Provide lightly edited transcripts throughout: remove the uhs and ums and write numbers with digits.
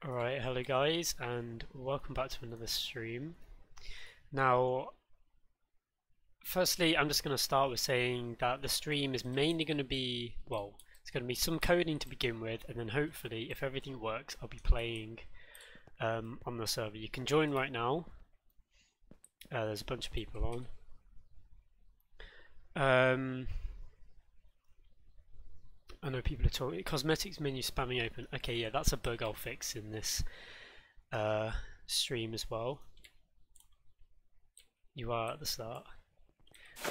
Alright, hello guys, and welcome back to another stream. Now, firstly, I'm just going to start with saying that the stream is mainly going to be, well, it's going to be some coding to begin with, and then hopefully, if everything works, I'll be playing on the server. You can join right now. There's a bunch of people on. I know people are talking. Cosmetics menu spamming open. Okay, yeah, that's a bug I'll fix in this stream as well. You are at the start.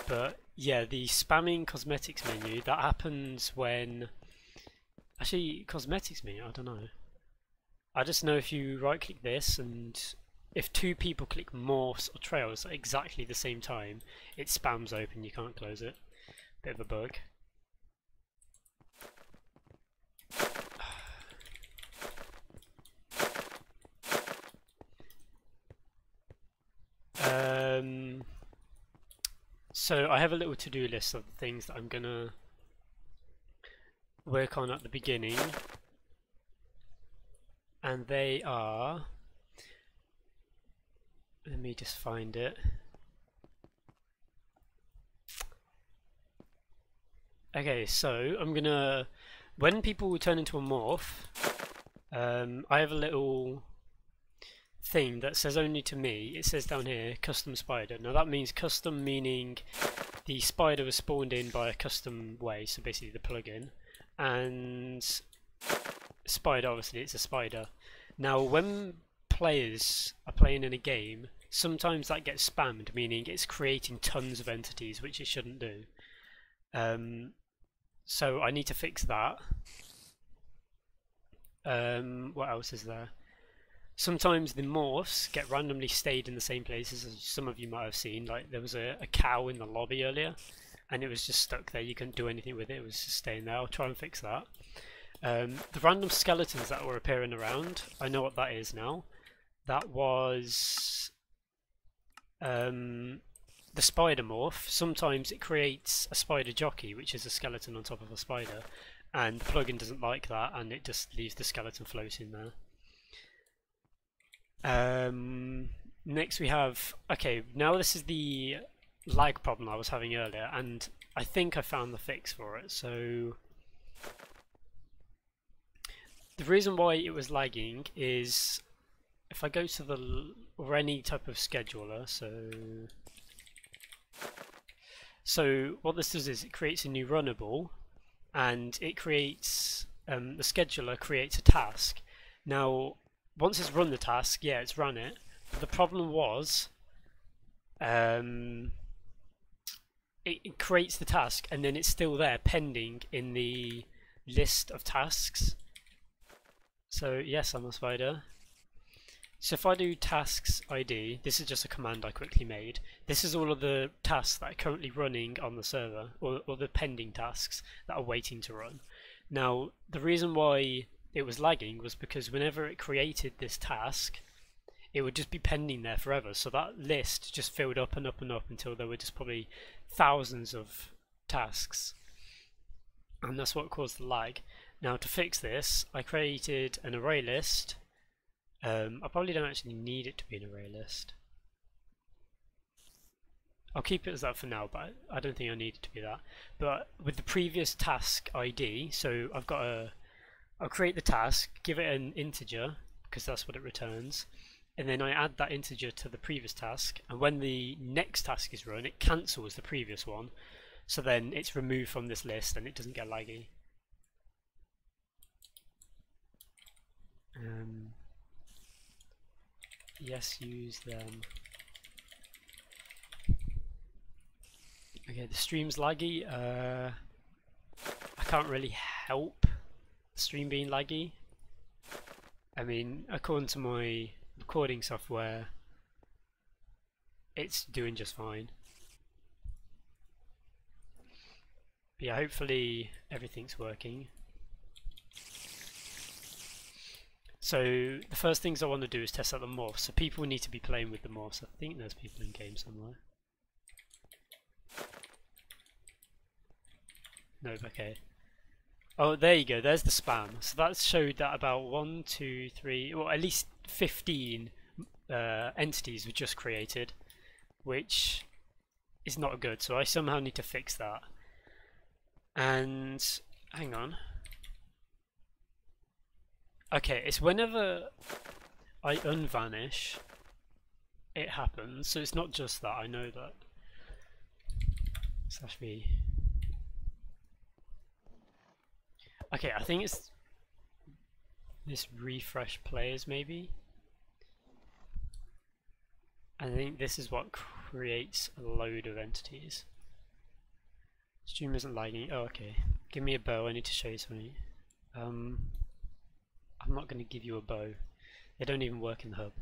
But yeah, the spamming cosmetics menu, that happens when... Actually, cosmetics menu, I don't know. I just know if you right click this and if two people click morphs or trails at exactly the same time, it spams open, you can't close it. Bit of a bug. So I have a little to-do list of things that I'm gonna work on at the beginning, and they are, let me just find it. Okay, so I'm gonna, when people turn into a morph, I have a little thing that says only to me. It says down here custom spider. Now that means custom meaning the spider was spawned in by a custom way, so basically the plugin, and spider, obviously it's a spider. Now when players are playing in a game, sometimes that gets spammed, meaning it's creating tons of entities, which it shouldn't do. So I need to fix that. What else is there? Sometimes the morphs get randomly stayed in the same places, as some of you might have seen. Like there was a cow in the lobby earlier, and it was just stuck there. You couldn't do anything with it. It was just staying there. I'll try and fix that. The random skeletons that were appearing around, I know what that is now. That was the spider morph. Sometimes it creates a spider jockey, which is a skeleton on top of a spider, and the plugin doesn't like that, and it just leaves the skeleton floating there. Next we have, okay, now this is the lag problem I was having earlier, and I think I found the fix for it. So the reason why it was lagging is if I go to the, or any type of scheduler, so what this does is it creates a new runnable, and it creates, the scheduler creates a task. Now once it's run the task, yeah, it's run it. But the problem was, it creates the task and then it's still there pending in the list of tasks. So yes, I'm a spider. So if I do tasks ID, this is just a command I quickly made. This is all of the tasks that are currently running on the server, or the pending tasks that are waiting to run. Now, the reason why it was lagging was because whenever it created this task, it would just be pending there forever. So that list just filled up and up and up until there were just probably thousands of tasks, and that's what caused the lag. Now to fix this, I created an array list. I probably don't actually need it to be an array list. I'll keep it as that for now, but I don't think I need it to be that. But with the previous task ID, so I'll create the task, give it an integer, because that's what it returns, and then I add that integer to the previous task, and when the next task is run, it cancels the previous one, so then it's removed from this list and it doesn't get laggy. Yes, use them. Okay, the stream's laggy. I can't really help stream being laggy. I mean, according to my recording software, it's doing just fine. But yeah, hopefully everything's working. So the first things I want to do is test out the morphs. So people need to be playing with the morphs. I think there's people in game somewhere. Nope, okay. Oh, there you go. There's the spam. So that showed that about 1, 2, 3, well, at least 15 entities were just created, which is not good. So I somehow need to fix that. And hang on. Okay, it's whenever I unvanish, it happens. So it's not just that. I know that. /v. Okay, I think it's this refresh players maybe. I think this is what creates a load of entities. Stream isn't lagging. Oh, okay. Give me a bow. I need to show you something. I'm not going to give you a bow. They don't even work in the hub.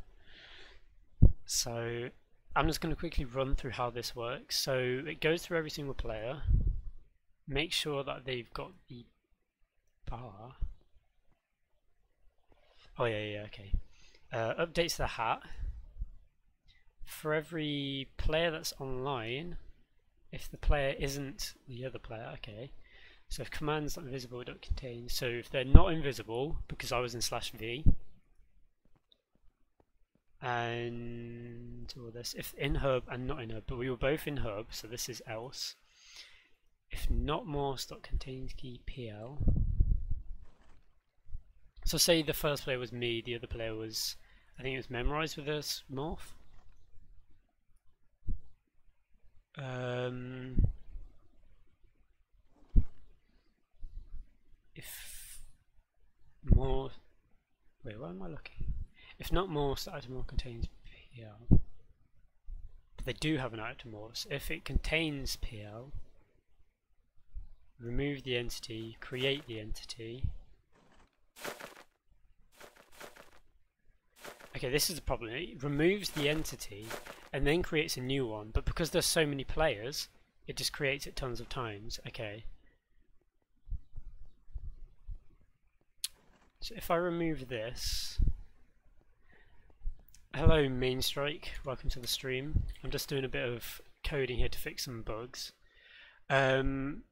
So I'm just going to quickly run through how this works. So it goes through every single player. Make sure that they've got the bar. Oh yeah, okay. Updates the hat. For every player that's online, if the player isn't the other player, okay. So if commands not invisible, don't contain. So if they're not invisible, because I was in /v, and all this, if in hub and not in hub, but we were both in hub, so this is else. If not morph.contains key PL. So say the first player was me, the other player was, I think it was memorized with this morph. If more, wait, where am I looking? If not morphs, the item morph contains PL. But they do have an item morph. If it contains PL, remove the entity, create the entity. Okay, this is the problem. It removes the entity and then creates a new one, but because there's so many players, it just creates it tons of times. Okay. So if I remove this, hello Main Strike, welcome to the stream. I'm just doing a bit of coding here to fix some bugs. You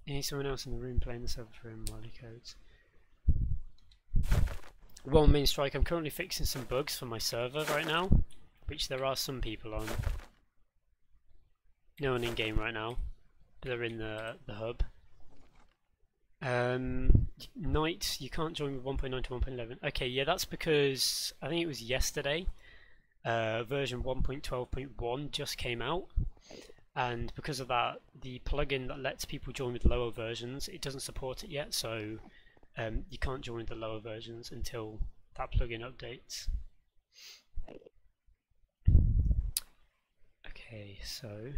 need someone else in the room playing the server for him while he codes. Well, Main Strike, I'm currently fixing some bugs for my server right now, which there are some people on. No one in game right now, but they're in the hub. Night, you can't join with 1.9 to 1.11. Okay, yeah, that's because I think it was yesterday. Version 1.12.1 just came out, and because of that, the plugin that lets people join with lower versions, it doesn't support it yet. So you can't join the lower versions until that plugin updates. Okay, so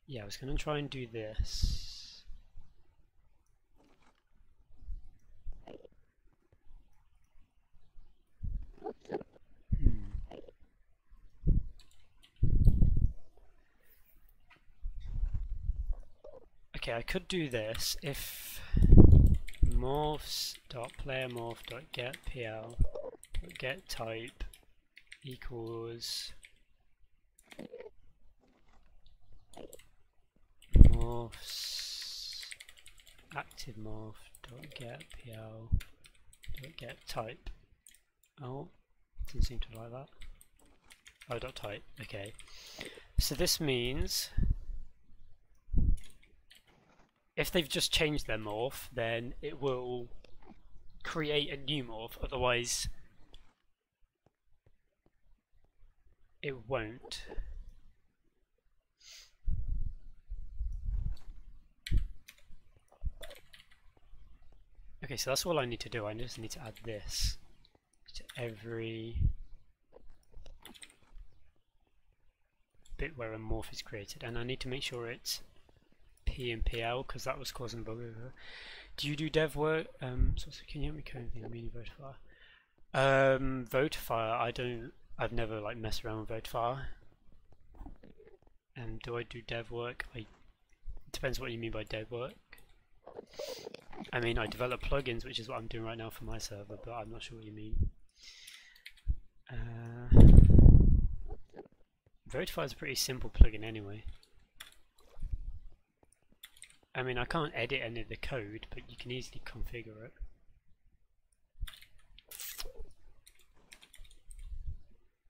yeah, I was going to try and do this. Okay, I could do this if morphs.playermorph.getPL.getType equals morphs activeMorph.getPL.getType. Oh, doesn't seem to like that. Oh, .type. Okay. So this means if they've just changed their morph, then it will create a new morph, otherwise it won't. Okay, so that's all I need to do. I just need to add this to every bit where a morph is created, and I need to make sure it's P and PL because that was causing bug over. Do you do dev work? So can you help me code anything? I mean, Votifier. Votifier, I've never like messed around with Votifier. And do I do dev work? It depends what you mean by dev work. I mean, I develop plugins, which is what I'm doing right now for my server, but I'm not sure what you mean. Votifier is a pretty simple plugin anyway. I mean, I can't edit any of the code, but you can easily configure it.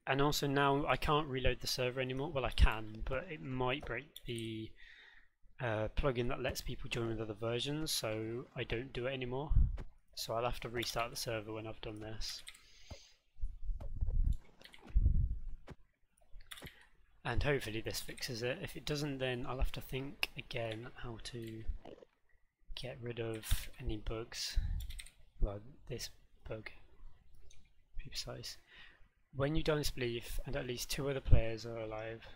And also now I can't reload the server anymore. Well, I can, but it might break the plugin that lets people join with other versions, so I don't do it anymore. So I'll have to restart the server when I've done this. And hopefully this fixes it. If it doesn't, then I'll have to think again how to get rid of any bugs. Well, this bug, to be precise. When you don't believe and at least 2 other players are alive,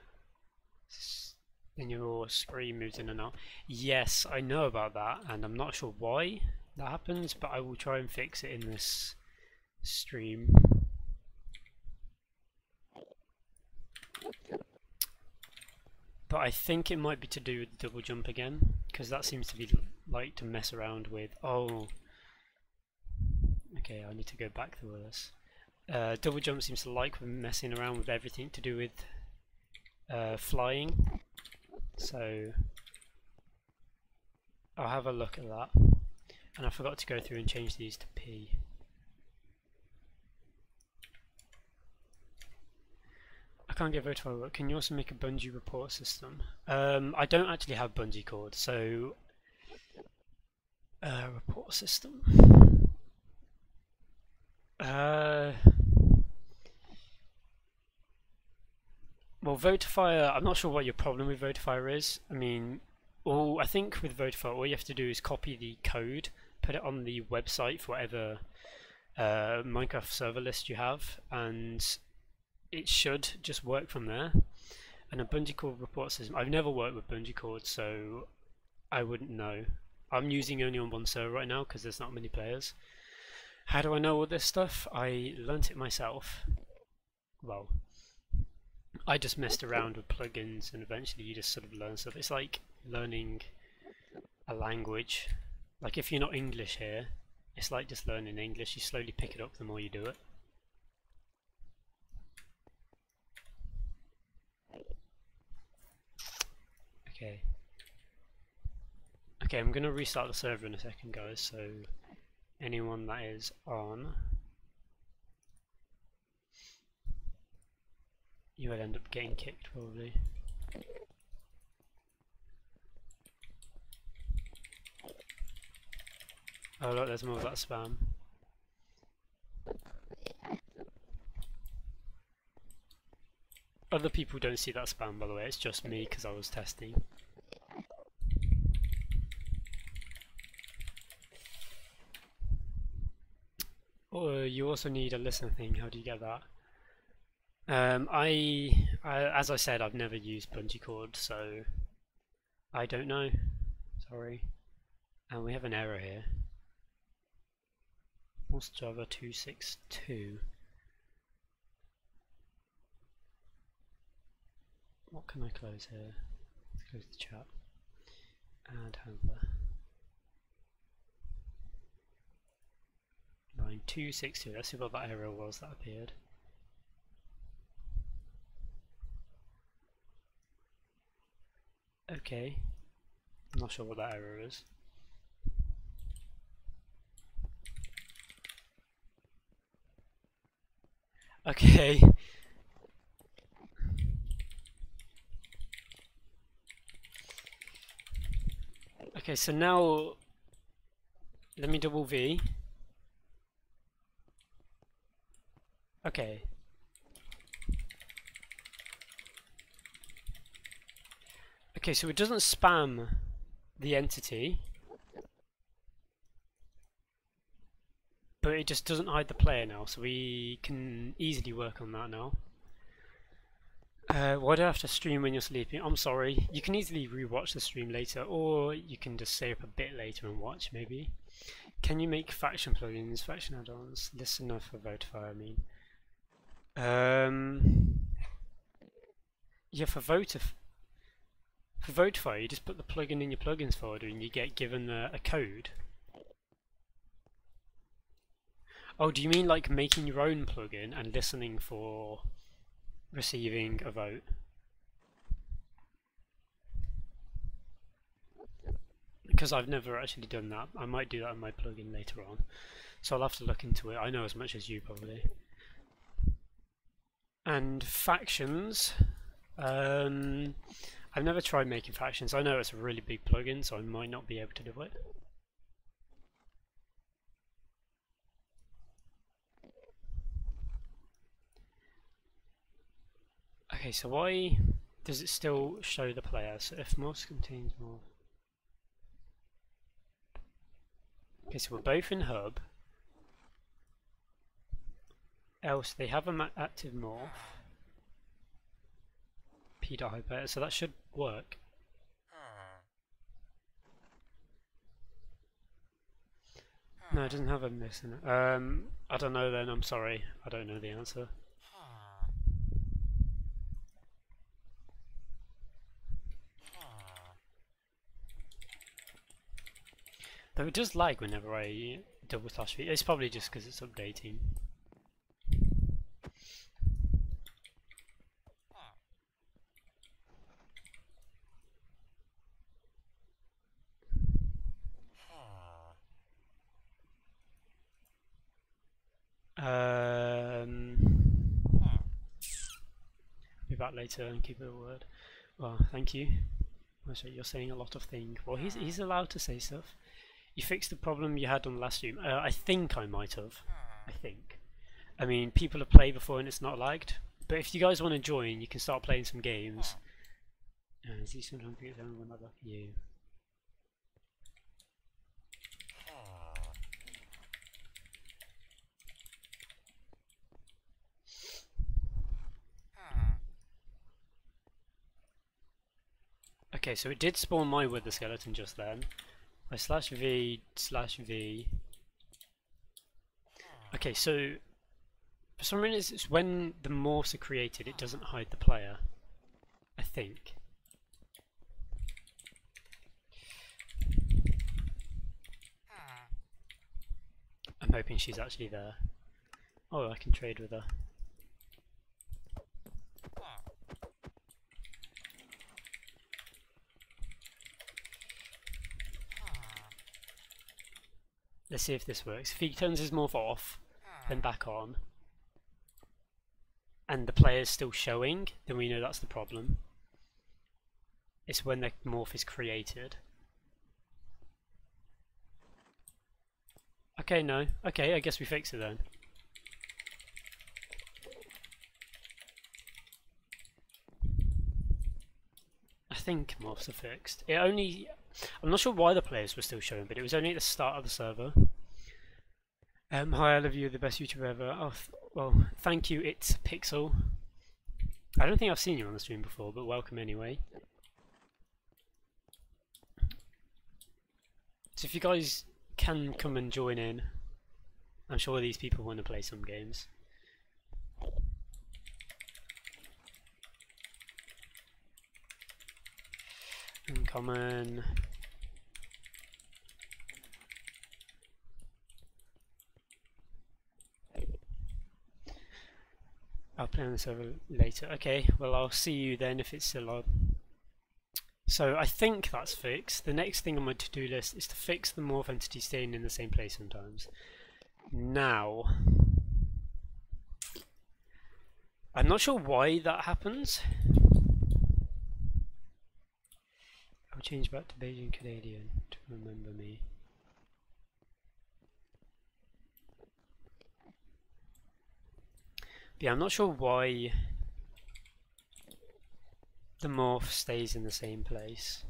then your screen moves in and out. Yes, I know about that, and I'm not sure why that happens, but I will try and fix it in this stream. But I think it might be to do with double jump again, because that seems to be like to mess around with. Oh, okay, I need to go back through this. Double jump seems to like messing around with everything to do with flying, so I'll have a look at that. And I forgot to go through and change these to P. I can't get Vertify work. Can you also make a bungee report system? I don't actually have bungee cord, so report system. Well, Votifier, I'm not sure what your problem with Votifier is. I mean, I think with Votifier, all you have to do is copy the code, put it on the website for whatever Minecraft server list you have, and it should just work from there. And a bungee cord report system, I've never worked with bungee cord, so I wouldn't know. I'm using only on one server right now because there's not many players. How do I know all this stuff? I learnt it myself. Well, I just messed around with plugins, and eventually you just sort of learn stuff. It's like learning a language. Like if you're not English here, it's like just learning English. You slowly pick it up the more you do it. Okay. Okay, I'm gonna restart the server in a second, guys, so anyone that is on, you would end up getting kicked probably. Oh look, there's more of that spam. Other people don't see that spam, by the way, it's just me because I was testing. You also need a listener thing. How do you get that? As I said, I've never used bungee cord, so I don't know. Sorry. And we have an error here. What's Java 262? What can I close here? Let's close the chat. Add handler. Line 262. Let's see what that error was that appeared. Okay. I'm not sure what that error is. Okay. Okay, so now let me double V. Okay. Okay, so it doesn't spam the entity, but it just doesn't hide the player now, so we can easily work on that now. Why do I have to stream when you're sleeping? I'm sorry. You can easily rewatch the stream later, or you can just stay up a bit later and watch, maybe. Can you make faction plugins, faction add-ons? Listener for Votifier, I mean. Yeah, for Votifier, you just put the plugin in your plugins folder and you get given a code. Oh, do you mean like making your own plugin and listening for receiving a vote? because I've never actually done that. I might do that in my plugin later on, so I'll have to look into it. I know as much as you probably. And factions, I've never tried making factions. I know it's a really big plugin, so I might not be able to do it. Okay, so why does it still show the player? So if morph contains morph. Okay, so we're both in hub. Else they have an active morph. P.hyper, so that should work. No, it doesn't have a miss in it. I don't know then, I'm sorry. I don't know the answer. Though it does lag whenever I double slash V. It's probably just because it's updating. Be back later and keep it a word. Well, thank you. You're saying a lot of things. Well, he's allowed to say stuff. You fixed the problem you had on the last stream. I think I might have. I think. I mean, people have played before and it's not lagged. But if you guys want to join, you can start playing some games. Is he sometimes get down when I look at you? Okay, so it did spawn my wither skeleton just then. I /v/v. Okay, so for some reason it's when the morphs are created, it doesn't hide the player. I think. I'm hoping she's actually there. Oh, I can trade with her. Let's see if this works. If he turns his morph off, then back on, and the player's still showing, then we know that's the problem. It's when the morph is created. Okay, no. Okay, I guess we fix it then. I think morphs are fixed. It only... I'm not sure why the players were still showing, but it was only at the start of the server. Hi, I love you, the best YouTuber ever. Oh, well, thank you, it's Pixel. I don't think I've seen you on the stream before, but welcome anyway. So if you guys can come and join in, I'm sure these people want to play some games. Uncommon. I'll play on the server later. Okay, well I'll see you then if it's still on. So I think that's fixed. The next thing on my to-do list is to fix the morph entity staying in the same place sometimes. Now, I'm not sure why that happens. I'll change back to Beijing Canadian to remember me. But yeah, I'm not sure why the morph stays in the same place.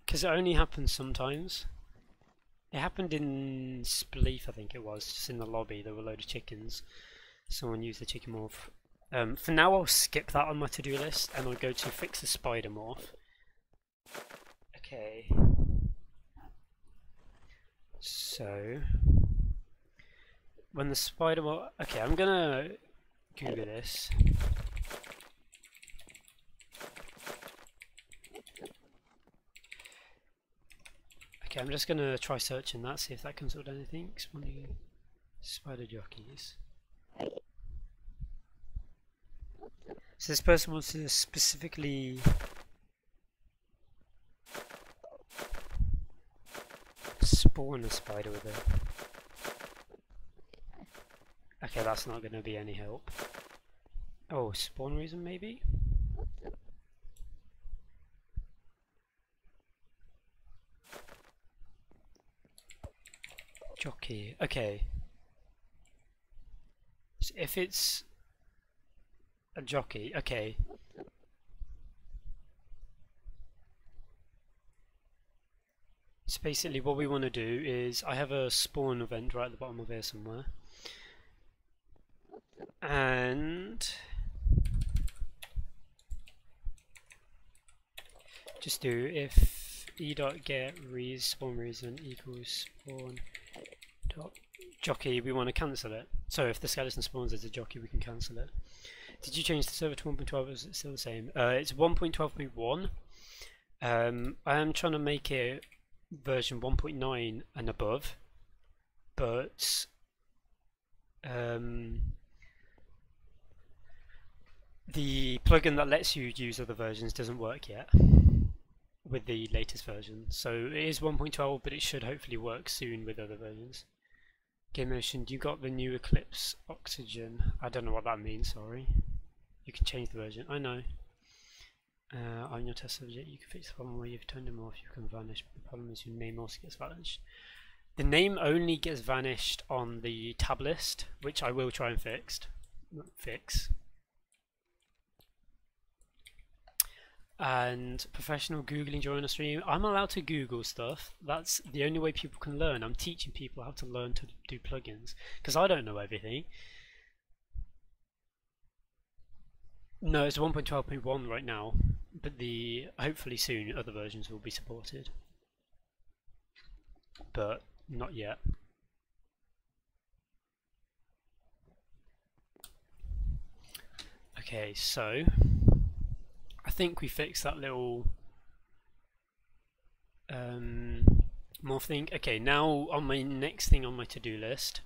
Because it only happens sometimes. It happened in Spleef, I think it was, just in the lobby. There were a load of chickens. Someone used the chicken morph. For now I'll skip that on my to-do list and I'll go to fix the spider morph. Okay. So when the spider morph... Okay, I'm gonna Google this. Okay, I'm just gonna try searching that, see if that comes up with anything. Spawning spider jockeys. So this person wants to specifically spawn a spider with it. Okay, that's not going to be any help. Oh, spawn reason maybe? Jockey, okay. So if it's a jockey, okay. So basically what we want to do is, I have a spawn event right at the bottom of here somewhere. And just do if e.get spawn reason equals spawn dot jockey, we want to cancel it. So if the skeleton spawns as a jockey, we can cancel it. Did you change the server to 1.12 or is it still the same? It's 1.12.1. I am trying to make it version 1.9 and above, but the plugin that lets you use other versions doesn't work yet with the latest version. So it is 1.12, but it should hopefully work soon with other versions. Game Motion, you got the new Eclipse Oxygen. I don't know what that means, sorry. You can change the version, I know. On your test subject, you can fix the problem where you've turned him off, you can vanish. The problem is your name also gets vanished. The name only gets vanished on the tab list, which I will try and fix. And professional Googling during a stream. I'm allowed to Google stuff. That's the only way people can learn. I'm teaching people how to learn to do plugins, because I don't know everything. No, it's 1.12.1 right now, but hopefully soon other versions will be supported, but not yet. Okay, so I think we fixed that little morph thing. Okay, now on my next thing on my to-do list,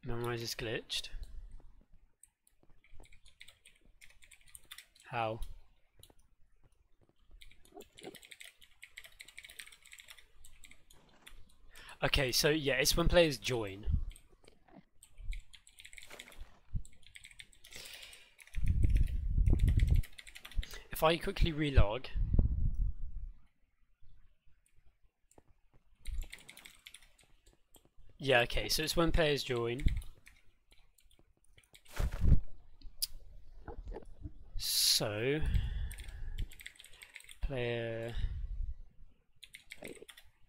memorize is glitched. How? Okay, so yeah, it's when players join. If I quickly relog, yeah, okay, so it's when players join. So player, let's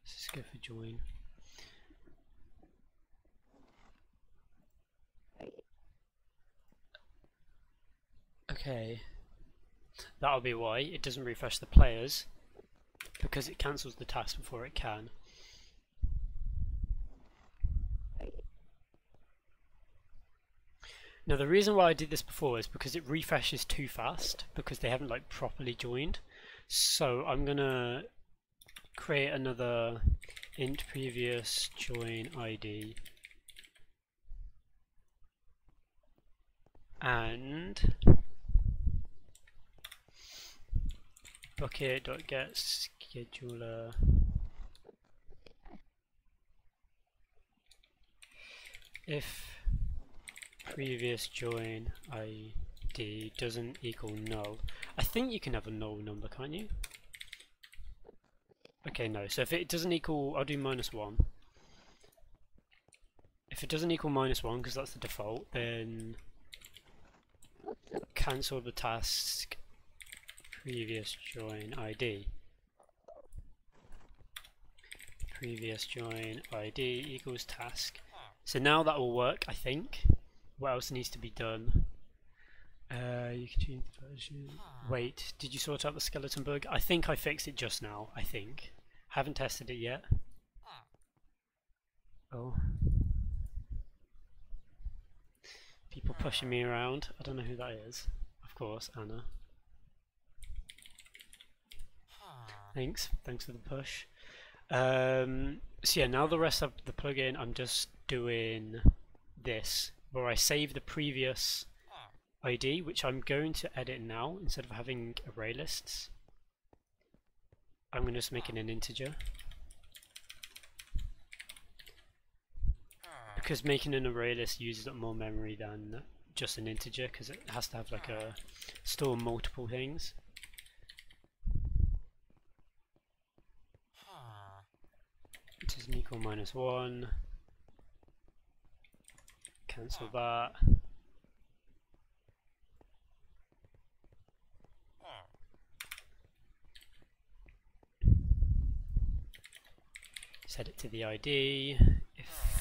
just go for join. Okay, that'll be why it doesn't refresh the players, because it cancels the task before it can. Now the reason why I did this before is because it refreshes too fast, because they haven't like properly joined. So I'm gonna create another int previous join ID and bucket.get scheduler if previous join ID doesn't equal null. I think you can have a null number, can't you? Okay, no. So if it doesn't equal, I'll do -1. If it doesn't equal -1, because that's the default, then cancel the task previous join ID. Previous join ID equals task. So now that will work, I think. What else needs to be done? You can change the version. Wait, did you sort out the skeleton bug? I think I fixed it just now, I think. Haven't tested it yet. Oh. People pushing me around. I don't know who that is. Of course, Anna. Thanks for the push. So yeah, now the rest of the plugin, I'm just doing this, where I save the previous ID, which I'm going to edit now. Instead of having array lists, I'm going to just make it an integer. because making an array list uses up more memory than just an integer, because it has to have like a store multiple things. Doesn't equal -1. Cancel that. Set it to the ID. If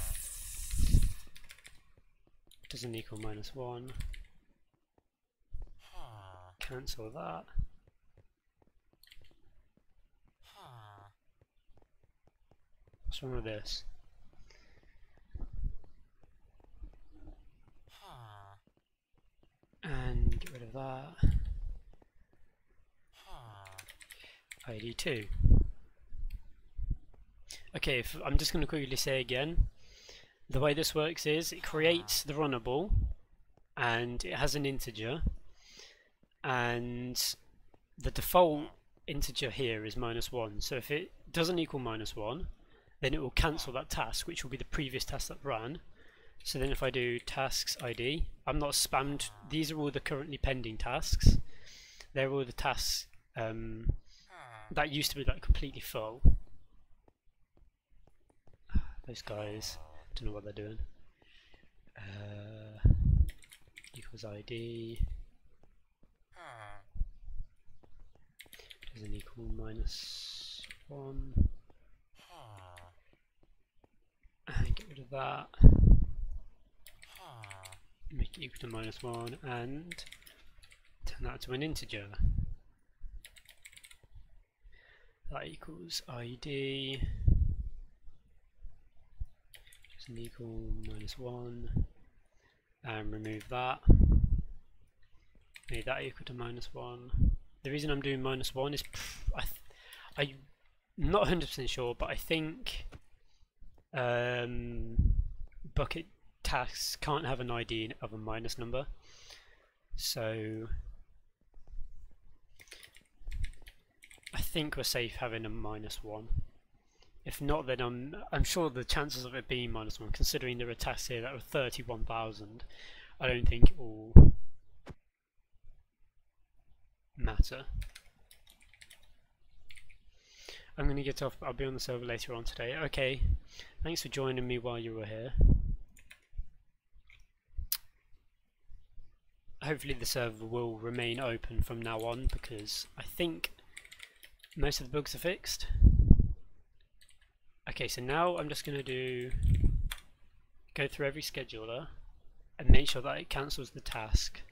doesn't equal -1, cancel that. What's wrong with this? And get rid of that. ID 2. Okay, I'm just going to quickly say again, the way this works is it creates the runnable and it has an integer, and the default integer here is -1. So if it doesn't equal -1, then it will cancel that task, which will be the previous task that ran. So then if I do tasks ID, I'm not spammed. These are all the currently pending tasks. They're all the tasks that used to be like completely full. Those guys, don't know what they're doing. Equals ID doesn't equal -1, and get rid of that. Make it equal to -1 and turn that to an integer. That equals ID doesn't equal -1, and remove that. Make that equal to -1. The reason I'm doing -1 is I'm not 100% sure, but I think bucket tasks can't have an ID of a minus number, so I think we're safe having a -1. If not, then I'm sure the chances of it being -1, considering there are tasks here that were 31,000, I don't think it will matter. I'm going to get off, but I'll be on the server later on today. Okay, thanks for joining me while you were here. Hopefully the server will remain open from now on, because I think most of the bugs are fixed. Okay, so now I'm just going to go through every scheduler and make sure that it cancels the task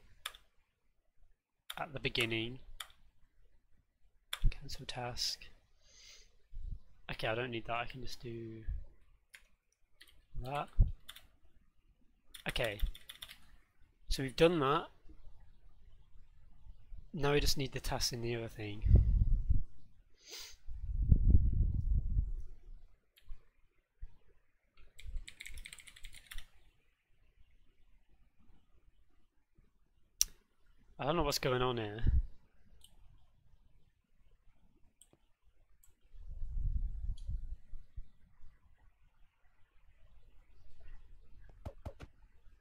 at the beginning. Cancel task. Okay, I don't need that, I can just do that. Okay, so we've done that. Now we just need the task in the other thing. I don't know what's going on here.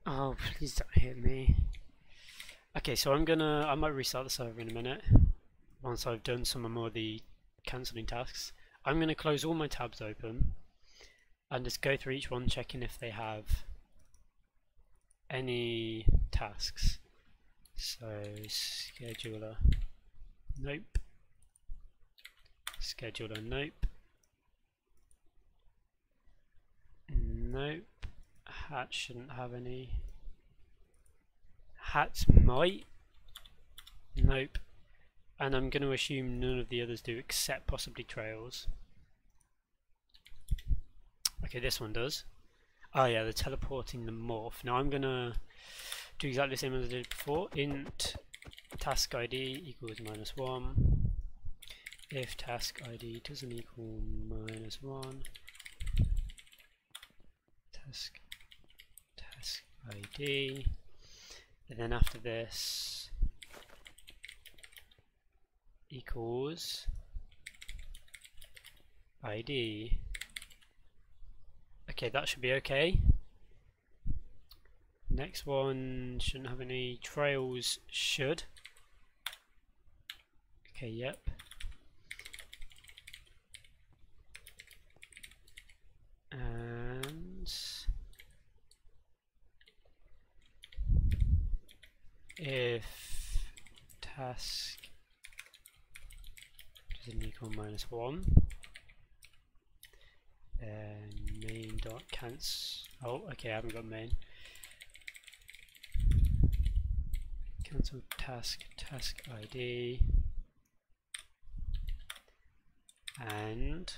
Oh, please don't hit me. Okay, so I might restart the server in a minute once I've done some more of the cancelling tasks. I'm going to close all my tabs open and just go through each one, checking if they have any tasks. So scheduler, nope. Scheduler, nope. Nope. Hat shouldn't have any. Hats might. Nope. And I'm going to assume none of the others do, except possibly trails. Okay, this one does. Oh yeah, they're teleporting the morph. Now I'm going to do exactly the same as I did before. Int task ID equals -1. If task ID doesn't equal -1, task ID, and then after this equals ID. Okay, that should be okay. Next one shouldn't have any trails, should. Okay, yep. And if task doesn't equal -1, then main dot cancel. Oh, okay, I haven't got main. Cancel task ID, and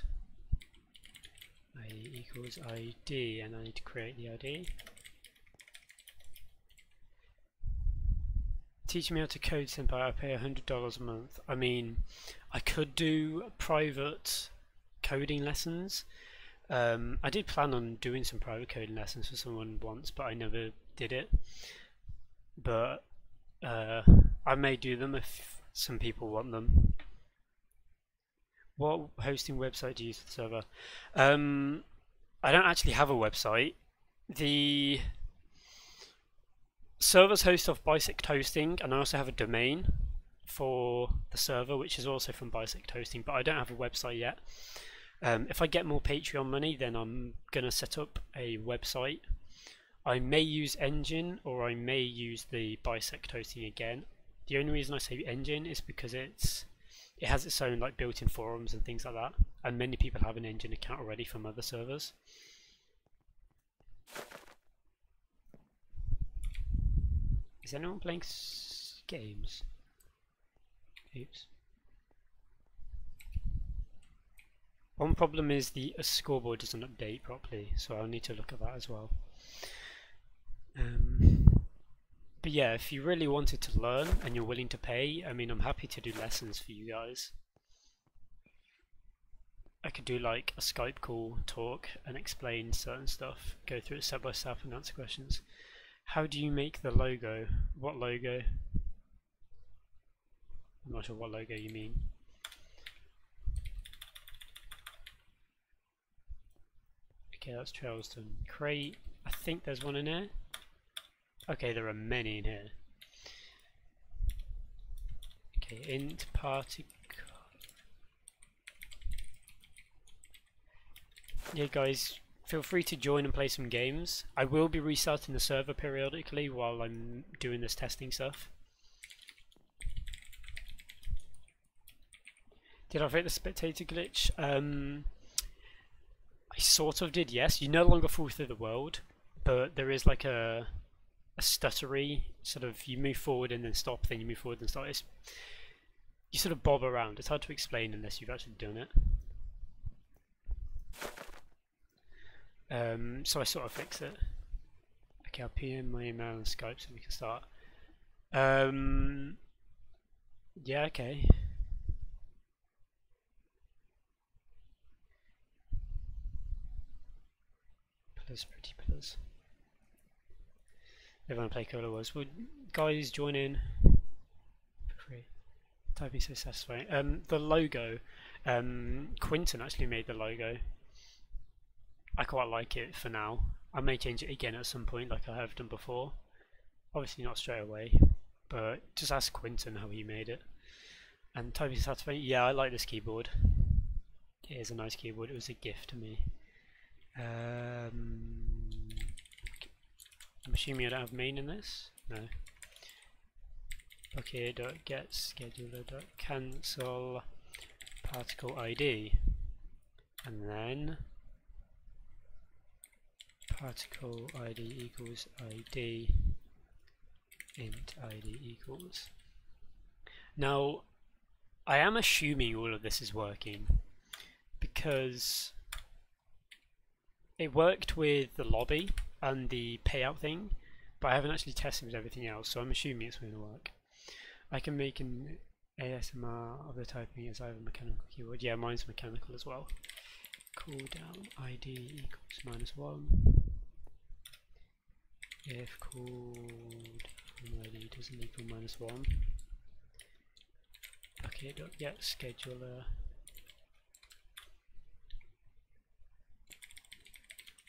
ID equals ID, and I need to create the ID. Teach me how to code, senpai. I pay $100 a month. I mean, I could do private coding lessons. I did plan on doing some private coding lessons for someone once, but I never did it. But I may do them if some people want them. What hosting website do you use for the server? I don't actually have a website. The server's hosted off Bisect Hosting, and I also have a domain for the server, which is also from Bisect Hosting, but I don't have a website yet. If I get more Patreon money, then I'm going to set up a website. I may use Engine, or I may use the Bisect Hosting again. The only reason I say Engine is because it has its own like built-in forums and things like that, and many people have an Engine account already from other servers. Is anyone playing games? Oops. One problem is the scoreboard doesn't update properly, so I'll need to look at that as well. But yeah, if you really wanted to learn and you're willing to pay, I mean, I'm happy to do lessons for you guys. I could do like a Skype call, talk and explain certain stuff, go through it step by step and answer questions. How do you make the logo? What logo? I'm not sure what logo you mean. Okay, that's Charleston. Crate. I think there's one in here. Okay, there are many in here. Okay, int particle. Yeah, guys, feel free to join and play some games. I will be restarting the server periodically while I'm doing this testing stuff. Did I fake the spectator glitch? I sort of did, yes. You no longer fall through the world, but there is like a stuttery sort of, you move forward and then stop, then you move forward and stop. You sort of bob around. It's hard to explain unless you've actually done it. So I sort of fix it. Okay, I'll PM my email and Skype so we can start. Yeah, okay. Pillars, pretty pillars. They want to play Cola Wars. Would guys join in for free? Typing so satisfying. The logo. Quinton actually made the logo. I quite like it for now. I may change it again at some point like I have done before. Obviously not straight away, but just ask Quinton how he made it. And typing satisfying. Yeah, I like this keyboard. It is a nice keyboard. It was a gift to me. I'm assuming I don't have main in this? No. Okay, .get scheduler .cancel particle ID, and then particle ID equals ID int ID equals. Now, I am assuming all of this is working because it worked with the lobby and the payout thing, but I haven't actually tested with everything else, so I'm assuming it's going to work. I can make an ASMR of the typing as I have a mechanical keyboard. Yeah, mine's mechanical as well. Cooldown ID equals -1. If cooldown ID doesn't equal -1. Okay, get scheduler.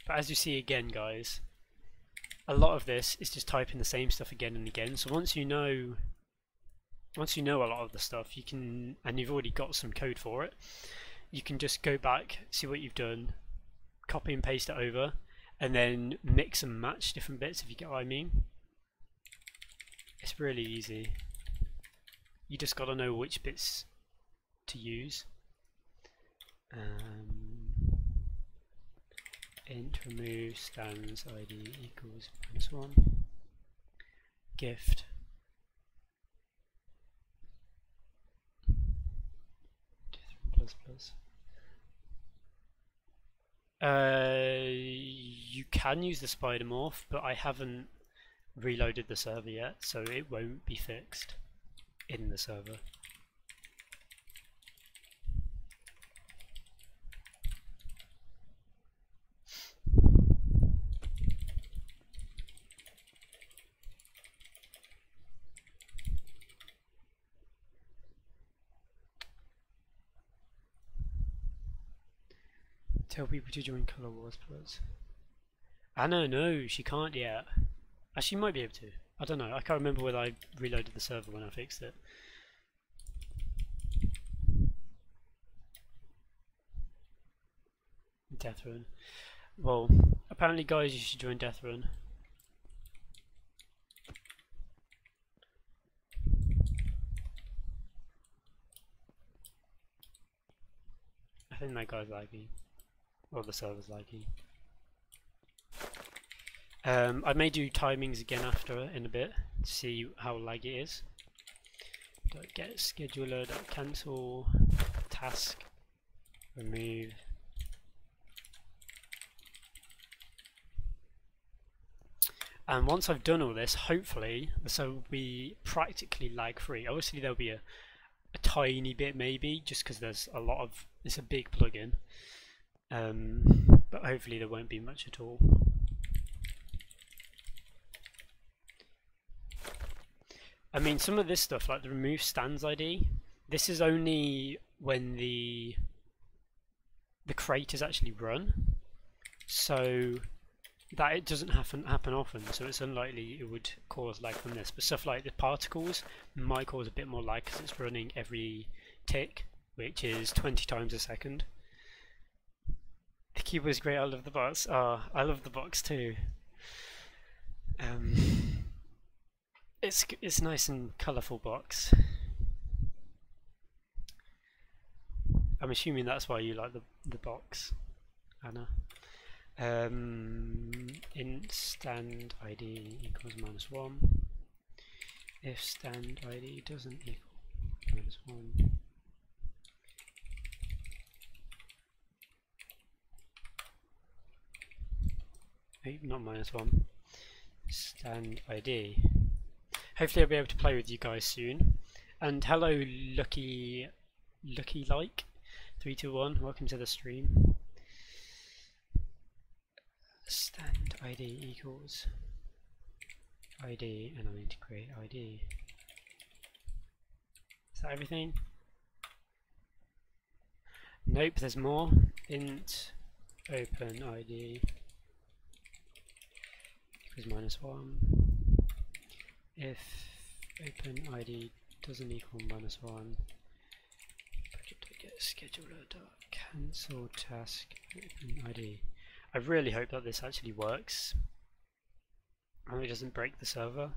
But as you see again, guys, a lot of this is just typing the same stuff again and again. So once you know a lot of the stuff, you can, and you've already got some code for it, you can just go back, see what you've done, copy and paste it over, and then mix and match different bits, if you get what I mean. It's really easy. You just got to know which bits to use. Int remove stands id equals -1 gift ++. You can use the spider morph, but I haven't reloaded the server yet, so it won't be fixed in the server. Tell people to join Color Wars Plus. Anna, no, she can't yet. She might be able to. I don't know. I can't remember whether I reloaded the server when I fixed it. Death Run. Well, apparently, guys, you should join Death Run. I think that guy's laggy. Or the server's laggy. I may do timings again after in a bit to see how laggy it is. Get scheduler, cancel, task, remove. And once I've done all this, hopefully this will be practically lag free. Obviously there'll be a tiny bit maybe, just because there's a lot of, it's a big plugin. But hopefully there won't be much at all. I mean, some of this stuff, like the remove stands ID, this is only when the crate is actually run, so that it doesn't happen often, so it's unlikely it would cause lag from this. But stuff like the particles might cause a bit more lag because it's running every tick, which is 20 times a second. The keyboard is great. I love the box. I love the box too. It's nice and colourful box. I'm assuming that's why you like the box, Anna. Int stand ID equals -1. If stand ID doesn't equal -1. Not -1. Stand ID. Hopefully I'll be able to play with you guys soon. And hello Lucky like 321, welcome to the stream. Stand ID equals ID, and I need to create ID. Is that everything? Nope, there's more. Int open ID equals -1. If open ID doesn't equal -1, get scheduler cancel task open ID. I really hope that this actually works and it doesn't break the server.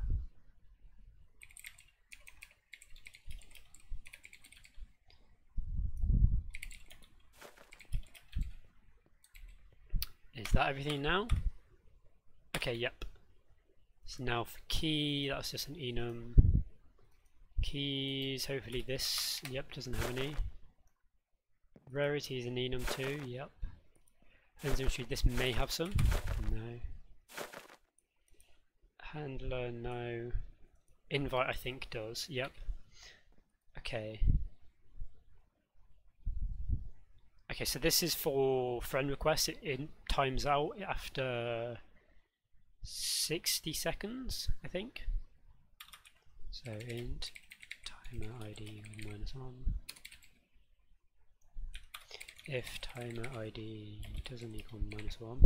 Is that everything now? Okay, yep. So now for key, that's just an enum. Keys, hopefully this, yep, doesn't have any. Rarity is an enum too, yep. This may have some, no. Handler, no. Invite I think does, yep. Okay. Okay, so this is for friend requests. It times out after 60 seconds, I think. So int timer ID -1. If timer ID doesn't equal -1.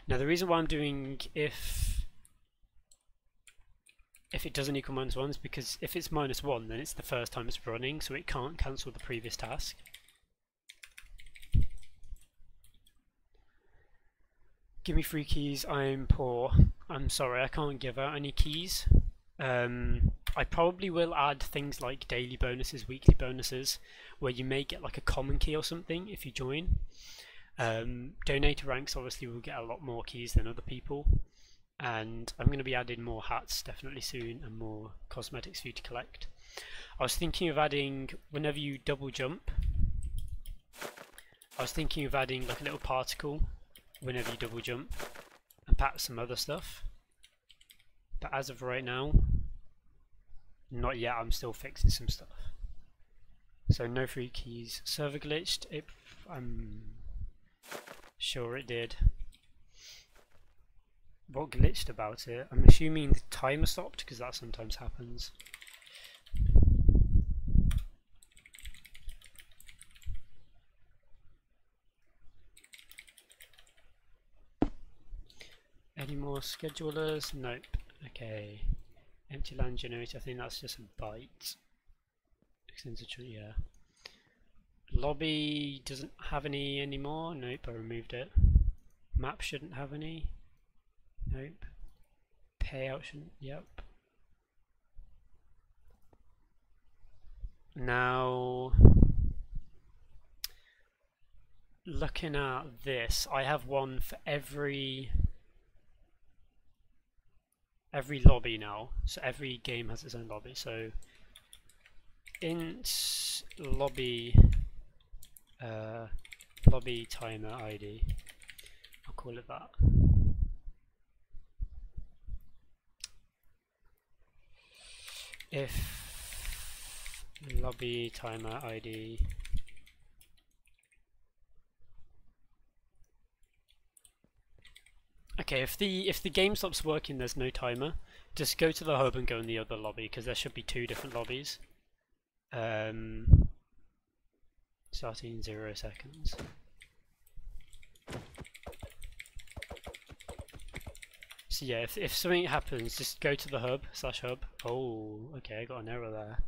Now the reason why I'm doing if if it doesn't equal -1 is because if it's -1 then it's the first time it's running, so it can't cancel the previous task. Give me 3 keys, I'm poor. I'm sorry, I can't give out any keys. I probably will add things like daily bonuses, weekly bonuses, where you may get like a common key or something if you join. Donator ranks obviously will get a lot more keys than other people, and I'm going to be adding more hats definitely soon and more cosmetics for you to collect. I was thinking of adding, whenever you double jump, I was thinking of adding like a little particle whenever you double jump, and perhaps some other stuff, but as of right now, not yet. I'm still fixing some stuff. So no free keys. Server glitched. I'm sure it did. What glitched about it? I'm assuming the timer stopped, because that sometimes happens. Any more schedulers? Nope. Okay. Empty land generator, I think that's just a byte. Yeah. Lobby doesn't have any anymore. Nope, I removed it. Map shouldn't have any. Nope. Payout shouldn't. Yep. Now, looking at this, I have one for every lobby now. So every game has its own lobby. So int lobby lobby timer ID. I'll call it that. If lobby timer ID okay, if the game stops working, there's no timer. Just go to the hub and go in the other lobby, because there should be 2 different lobbies. Starting in 0 seconds. So yeah, if something happens, just go to the hub/hub. Oh, okay, I got an error there.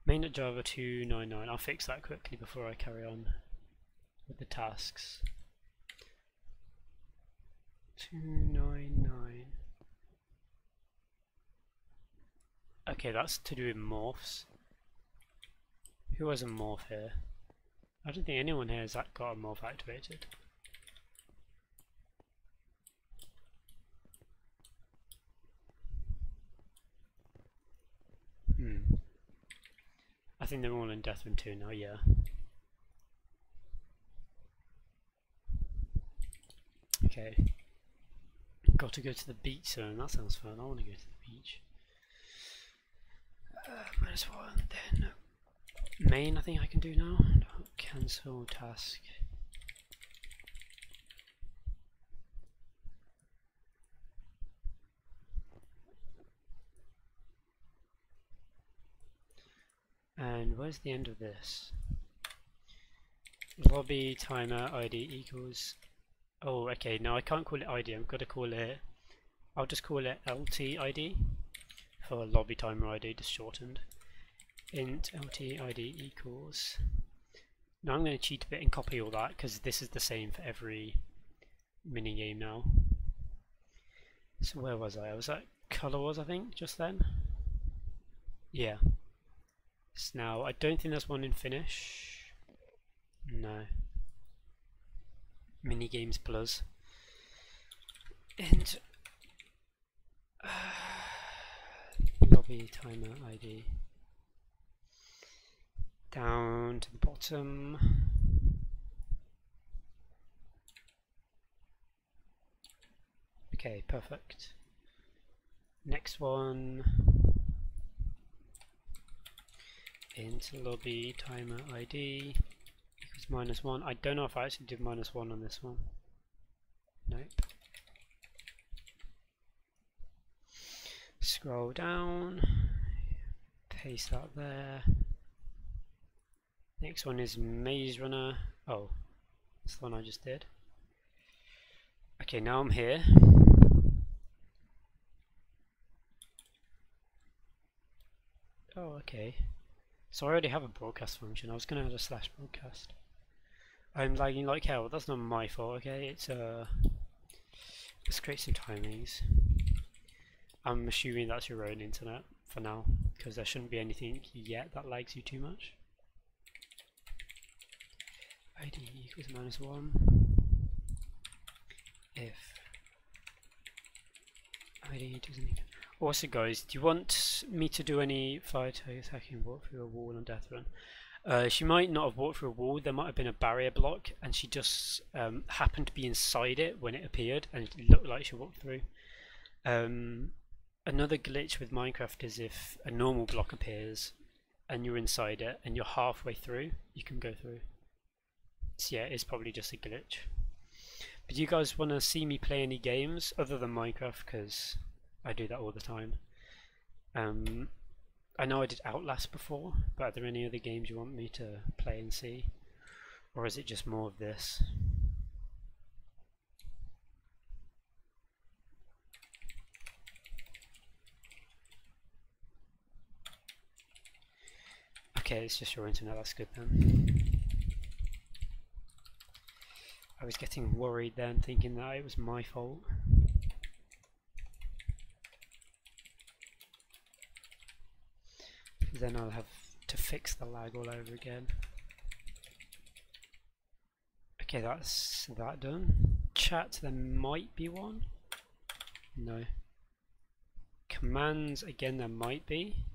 Main.java 299. I'll fix that quickly before I carry on with the tasks. 299. Okay, that's to do with morphs. Who has a morph here? I don't think anyone here has got a morph activated. I think they're all in Death Room 2 now, yeah. Okay. Got to go to the beach soon, that sounds fun. I want to go to the beach. -1, then main I think I can do now. Cancel task. And where's the end of this? Lobby timer ID equals. Oh, okay, now I can't call it ID, I've got to call it. I'll just call it LT ID for lobby timer ID, just shortened. Int LT ID equals. Now I'm going to cheat a bit and copy all that, because this is the same for every minigame now. So where was I? I was at Colour Wars, I think, just then. Yeah. So now, I don't think there's one in Finish. No. Minigames Plus. And lobby timer ID. Down to the bottom. Okay, perfect. Next one. Into lobby timer ID equals -1. I don't know if I actually did -1 on this one. Nope. Scroll down, paste that there. Next one is Maze Runner. Oh, that's the one I just did. Okay, now I'm here. Oh, okay. So I already have a broadcast function. I was going to add a slash broadcast. I'm lagging like hell. That's not my fault, okay? It's let's create some timings. I'm assuming that's your own internet for now, because there shouldn't be anything yet that lags you too much. ID equals -1 if ID doesn't equal. Also guys, do you want me to do any fire attacking walk through a wall on death run? She might not have walked through a wall, there might have been a barrier block and she just happened to be inside it when it appeared and it looked like she walked through. Another glitch with Minecraft is if a normal block appears and you're inside it and you're halfway through, you can go through. So yeah, it's probably just a glitch. But do you guys want to see me play any games other than Minecraft, because I do that all the time. I know I did Outlast before, but are there any other games you want me to play and see? Or is it just more of this? Okay, it's just your internet, that's good then. I was getting worried then, thinking that it was my fault. Then I'll have to fix the lag all over again. Okay, that's that done. Chat, there might be one. No. Commands, again, there might be.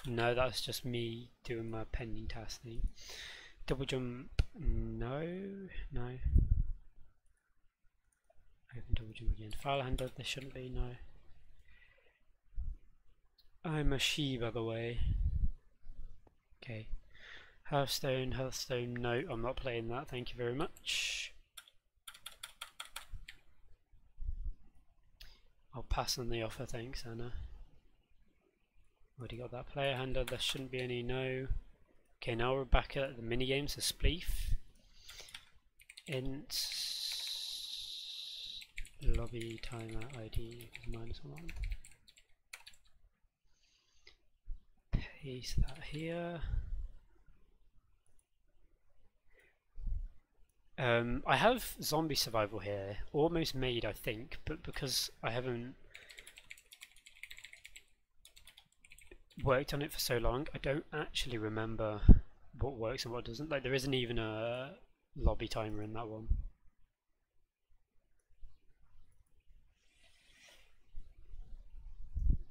No, that's just me doing my pending task thing. Double jump, no, no. Open double jump again. File handler, there shouldn't be, no. I'm a she, by the way. Okay. Hearthstone, no, I'm not playing that, thank you very much. I'll pass on the offer, thanks Anna. Already got that player handler, there shouldn't be any, no. Okay, now we're back at the minigames, so spleef. Int lobby timeout ID -1. Paste that here. I have zombie survival here, almost made I think, but because I haven't worked on it for so long, I don't actually remember what works and what doesn't. Like, there isn't even a lobby timer in that one.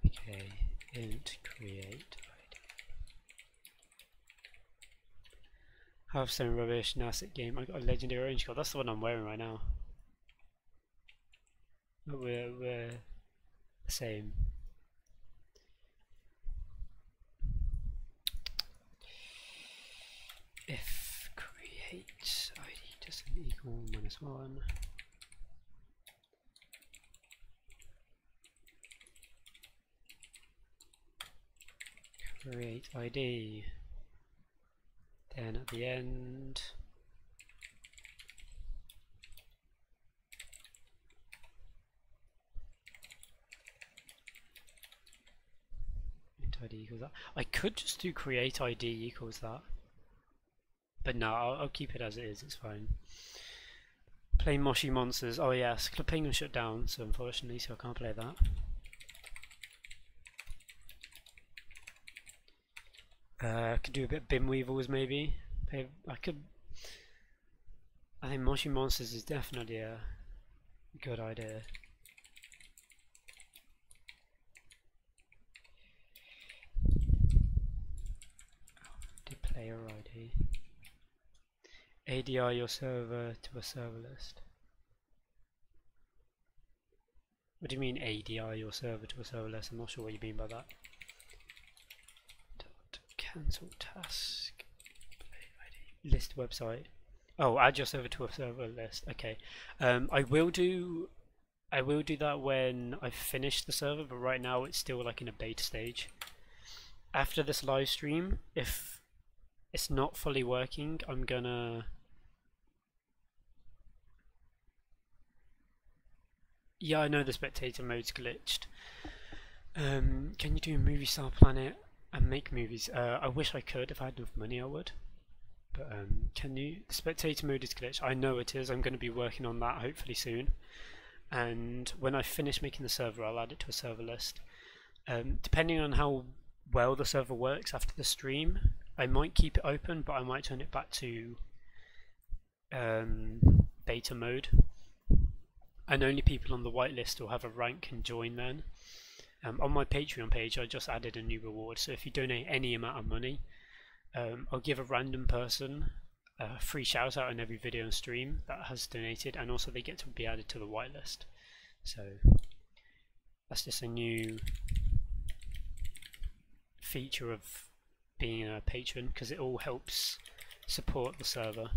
Okay, int create ID. Hearthstone rubbish, Nasset game. I got a legendary orange card. That's the one I'm wearing right now. But we're the same. If create ID doesn't equal -1. Create ID. Then at the end, int ID equals that. I could just do create ID equals that, but no, I'll keep it as it is, it's fine. Play Moshi Monsters. Oh yes, Club Penguin shut down, so unfortunately, so I can't play that. I could do a bit of Bin Weevils maybe. I think Moshi Monsters is definitely a good idea. Do player ID. ADI your server to a server list. What do you mean ADI your server to a server list? I'm not sure what you mean by that. Cancel task. List website. Oh, add your server to a server list. Okay. I will do that when I finish the server, but right now it's still like in a beta stage. After this live stream, if it's not fully working, I'm gonna Yeah, I know the spectator mode's glitched. Can you do movie star planet and make movies? I wish I could. If I had enough money I would. But can you? The spectator mode is glitched. I know it is. I'm going to be working on that hopefully soon. And when I finish making the server, I'll add it to a server list. Depending on how well the server works after the stream, I might keep it open, but I might turn it back to beta mode. And only people on the whitelist will have a rank and join then. On my Patreon page, I just added a new reward. So if you donate any amount of money, I'll give a random person a free shout out in every video and stream that has donated, and also they get to be added to the whitelist. So that's just a new feature of being a patron, because it all helps support the server.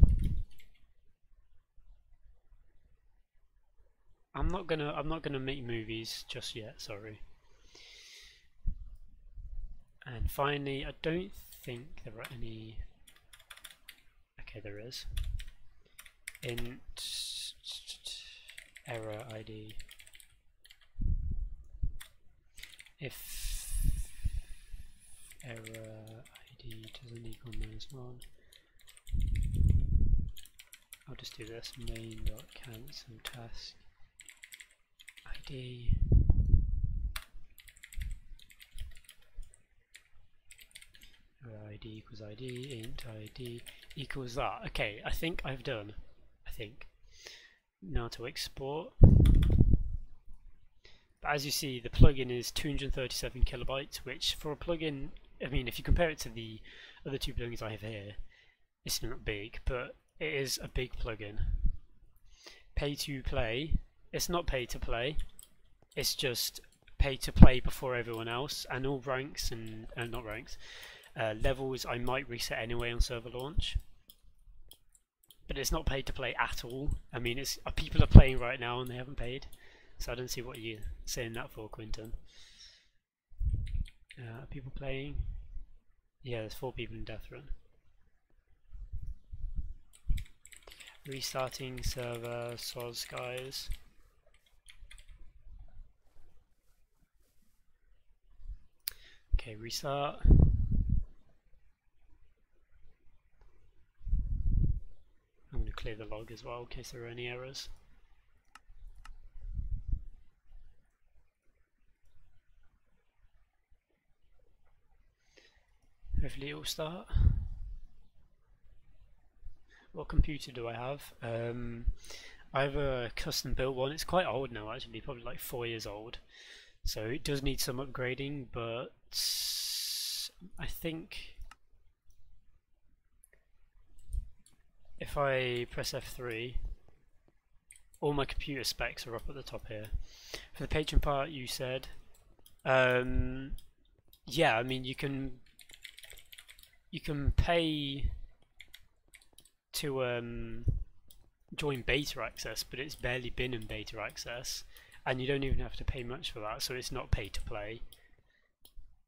I'm not gonna make movies just yet, sorry. And finally, I don't think there are any. Okay, there is. Int error ID. If error ID doesn't equal -1, I'll just do this main.cancel task ID. ID equals ID, int ID equals that. Okay, I think I've done. Now to export. But as you see, the plugin is 237 kilobytes, which for a plugin, I mean, if you compare it to the other two plugins I have here, it's not big, but it is a big plugin. Pay to play. It's not pay to play. It's just pay to play before everyone else, and all ranks and not ranks. Levels I might reset anyway on server launch, but it's not paid to play at all. I mean, people are playing right now and they haven't paid, so I don't see what you're saying that for, Quinton. Are people playing? Yeah, there's 4 people in Death Run. Restarting server, soz guys. Okay, restart. I'm going to clear the log as well in case there are any errors. Hopefully it will start. What computer do I have? I have a custom built one. It's quite old now actually, probably like 4 years old. So it does need some upgrading, but I think if I press F3, all my computer specs are up at the top here. For the patron part, you said, yeah, I mean you can pay to join beta access, but it's barely been in beta access, and you don't even have to pay much for that, so it's not pay to play.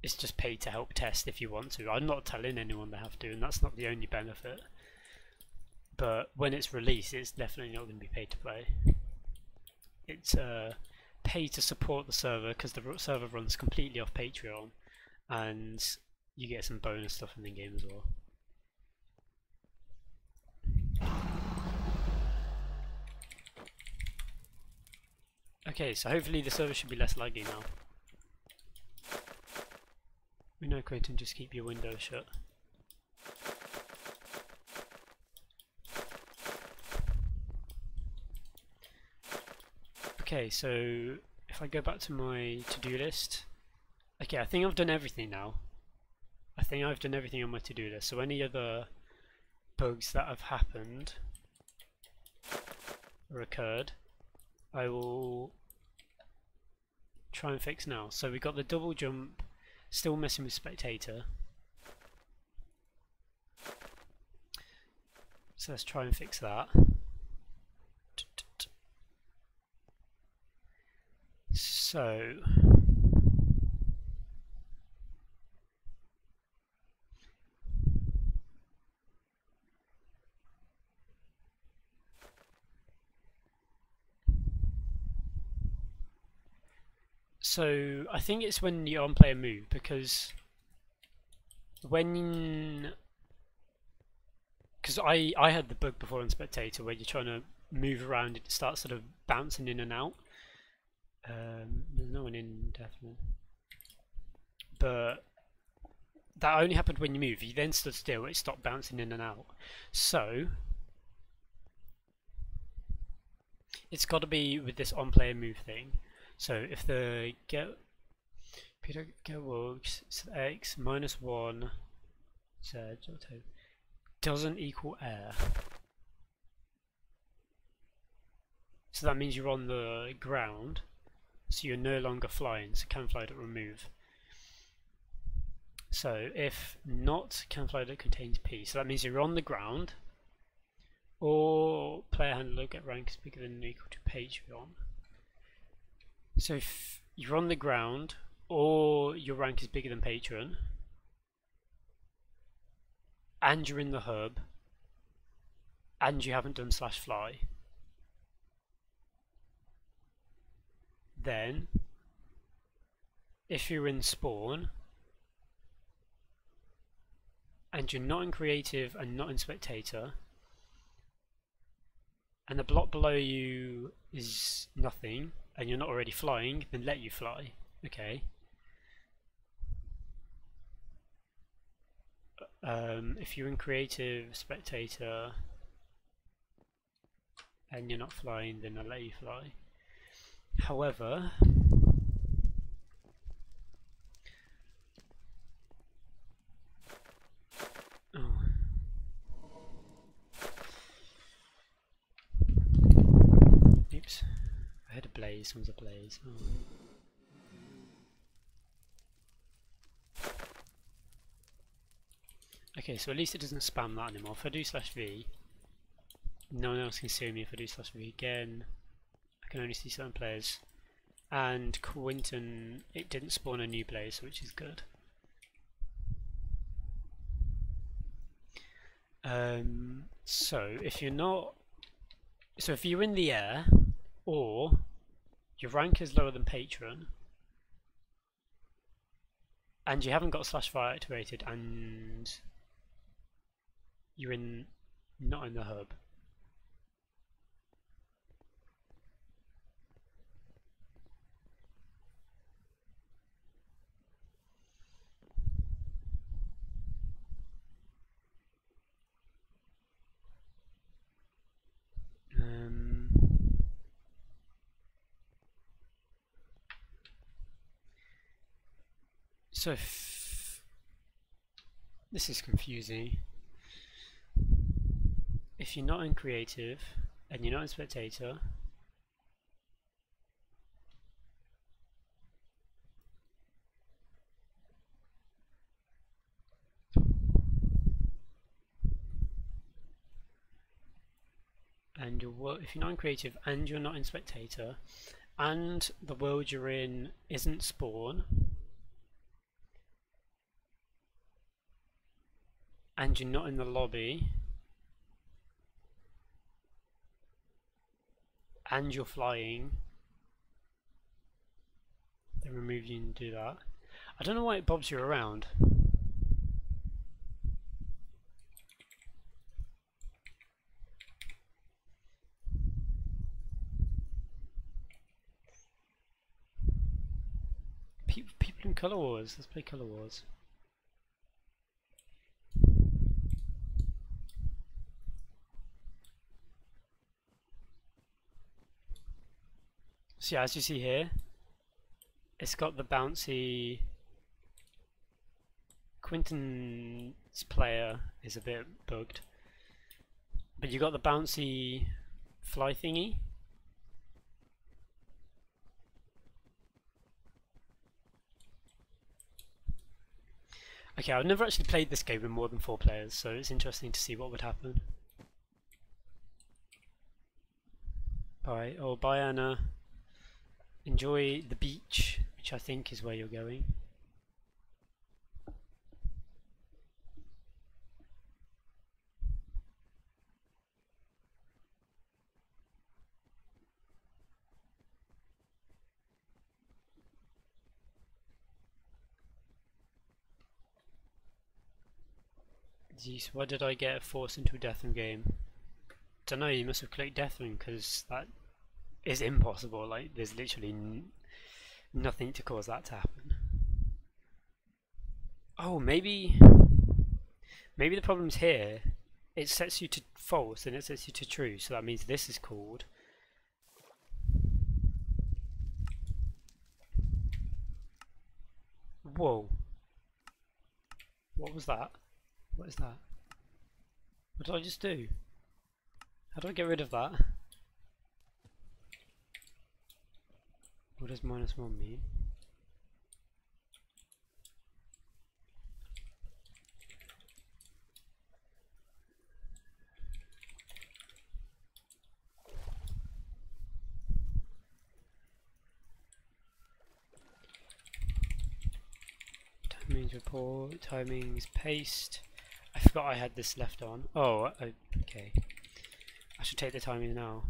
It's just pay to help test if you want to. I'm not telling anyone they have to, and that's not the only benefit. But when it's released, it's definitely not going to be pay to play. It's pay to support the server, because the server runs completely off Patreon, and you get some bonus stuff in the game as well. Okay, so hopefully the server should be less laggy now. We know, Quentin, just keep your windows shut. Okay, so if I go back to my to-do list, okay, I think I've done everything now. I think I've done everything on my to-do list, so any other bugs that have happened or occurred, I will try and fix now. So we got the double jump still messing with Spectator, so let's try and fix that. So So I think it's when you on player move, because I had the bug before in Spectator where you're trying to move around, it starts sort of bouncing in and out. There's no one in definitely, but that only happened when you move. You then stood still, it stopped bouncing in and out. So it's got to be with this on player move thing. So if the get works x minus 1 z doesn't equal air, so that means you're on the ground, so you're no longer flying, so can fly dot remove. So if not can fly dot contains p, so that means you're on the ground, or player handler get rank is bigger than or equal to Patreon. So if you're on the ground, or your rank is bigger than patron, and you're in the hub, and you haven't done /fly, then if you're in spawn and you're not in creative and not in spectator, and the block below you is nothing and you're not already flying, then let you fly. Okay. If you're in creative, spectator, and you're not flying, then I'll let you fly. However, oops, I had a blaze, someone's a blaze. Oh. Okay, so at least it doesn't spam that anymore. If I do /v, no one else can see me. If I do /v again, I can only see certain players. And Quinton, it didn't spawn a new blaze, which is good. So if you're not, so if you're in the air, or your rank is lower than patron, and you haven't got /fire activated, and you're not in the hub, so this is confusing. If you're not in creative and you're not in spectator, and if you're not in creative and you're not in spectator, and the world you're in isn't spawn, and you're not in the lobby, and you're flying, then remove you and do that. I don't know why it bobs you around. People in Colour Wars, let's play Colour Wars. So yeah, as you see here, it's got the bouncy. Quinton's player is a bit bugged, but you got the bouncy fly thingy. Okay, I've never actually played this game with more than 4 players, so it's interesting to see what would happen. Bye. Oh, bye Anna. Enjoy the beach, which I think is where you're going. Jeez, why did I get forced into a death room game? Don't know, you must have clicked death room because that is impossible. Like, there's literally nothing to cause that to happen. Oh, maybe the problem's here. It sets you to false and it sets you to true, so that means this is called. Whoa. What was that? What is that? What did I just do? How do I get rid of that? What does -1 mean? Timings report, timings paste. I forgot I had this left on. Oh, okay. I should take the timings now.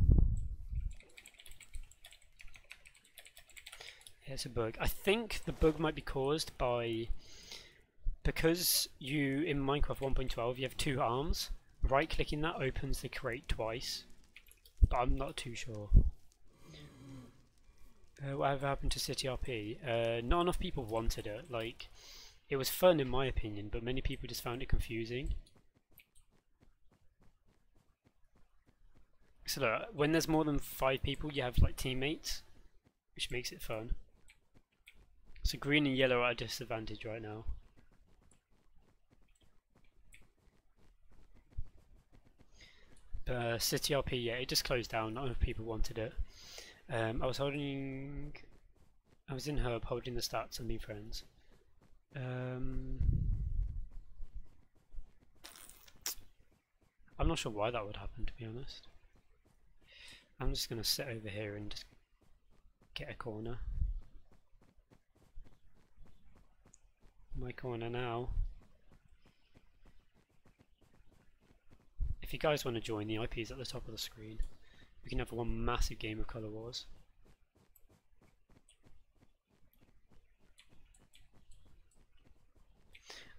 Yeah, it's a bug. I think the bug might be caused by, because you in Minecraft 1.12 you have 2 arms. Right clicking that opens the crate twice, but I'm not too sure. Whatever happened to City RP? Not enough people wanted it. Like, it was fun in my opinion, but many people just found it confusing. So look, when there's more than 5 people, you have like teammates, which makes it fun. So green and yellow are at a disadvantage right now. City RP, yeah, it just closed down. Not enough people wanted it. I was in Herb holding the stats and being friends. I'm not sure why that would happen, to be honest. I'm just going to sit over here and just get a corner. My corner now. If you guys want to join, the IP is at the top of the screen. We can have one massive game of Colour Wars.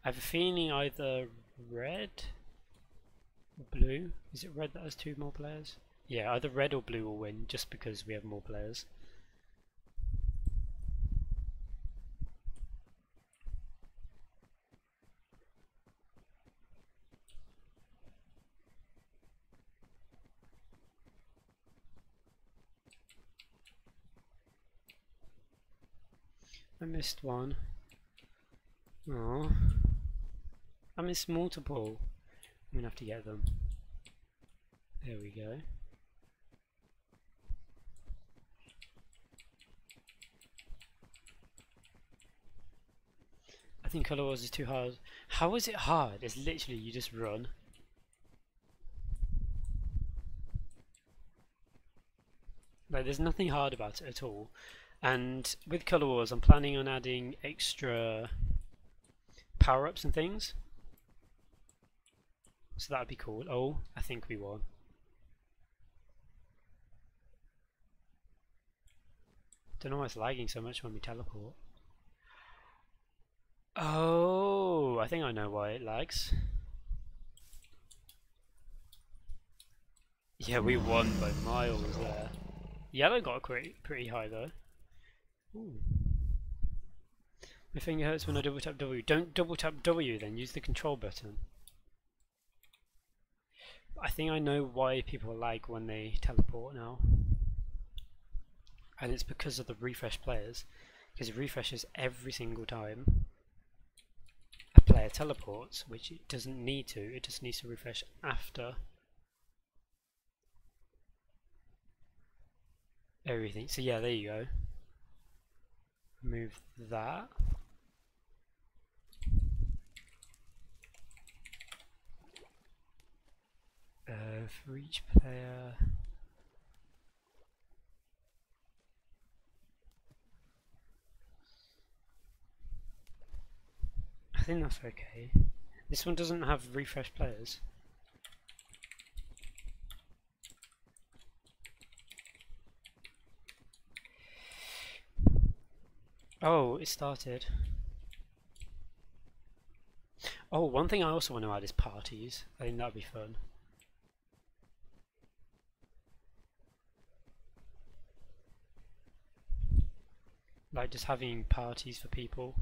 I have a feeling either red or blue. Is it red that has 2 more players? Yeah, either red or blue will win just because we have more players. I missed one. Oh, I missed multiple. I'm gonna have to get them. There we go. I think Colour Wars is too hard. How is it hard? It's literally you just run. Like, there's nothing hard about it at all. And with Colour Wars, I'm planning on adding extra power-ups and things. So that would be cool. Oh, I think we won. Don't know why it's lagging so much when we teleport. Oh, I think I know why it lags. Yeah, we won by miles there. Yellow got pretty high though. Ooh. My finger hurts when I double tap W. Don't double tap W then, use the control button. I think I know why people lag when they teleport now. And it's because of the refresh players. Because it refreshes every single time a player teleports, which it doesn't need to, it just needs to refresh after everything. So yeah, there you go. Move that. For each player. I think that's okay. This one doesn't have refresh players. Oh, it started. Oh, one thing I also want to add is parties. I think that'd be fun. Like just having parties for people.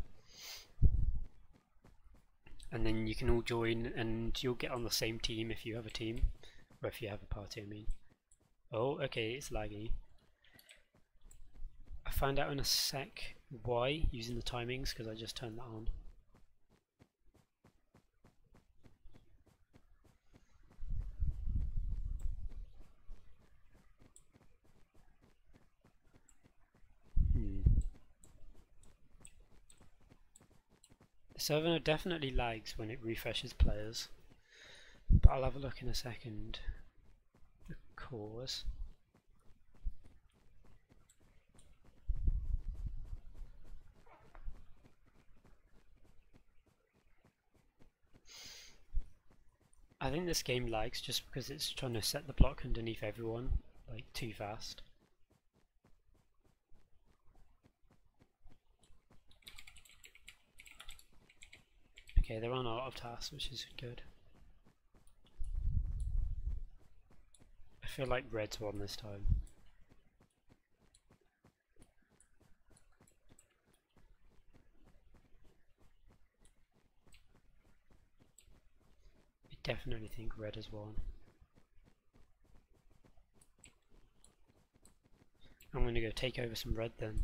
And then you can all join and you'll get on the same team if you have a team. Or if you have a party, I mean. Oh, okay, it's laggy. I found out in a sec why using the timings, because I just turned that on. The server definitely lags when it refreshes players, but I'll have a look in a second. The cause. I think this game lags just because it's trying to set the block underneath everyone, like, too fast. Okay, they're on a lot of tasks, which is good. I feel like red's won this time. I definitely think red has won. I'm going to go take over some red then.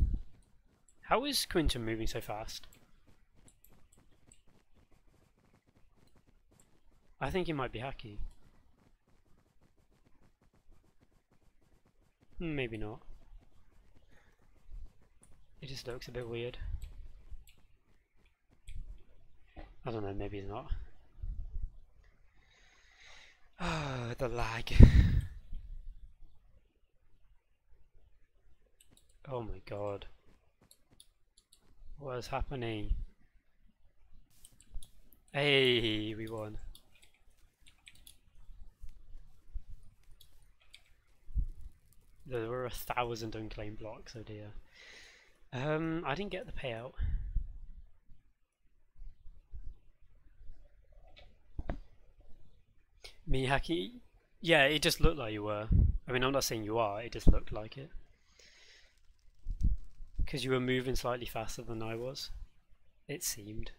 How is Quinton moving so fast? I think he might be hacky. Maybe not. It just looks a bit weird. I don't know, maybe not. Ah, the lag. Oh my god. What is happening? Hey, we won. There were 1,000 unclaimed blocks, oh dear. I didn't get the payout. Me hacking? Yeah, it just looked like you were. I mean, I'm not saying you are, it just looked like it. Because you were moving slightly faster than I was, it seemed.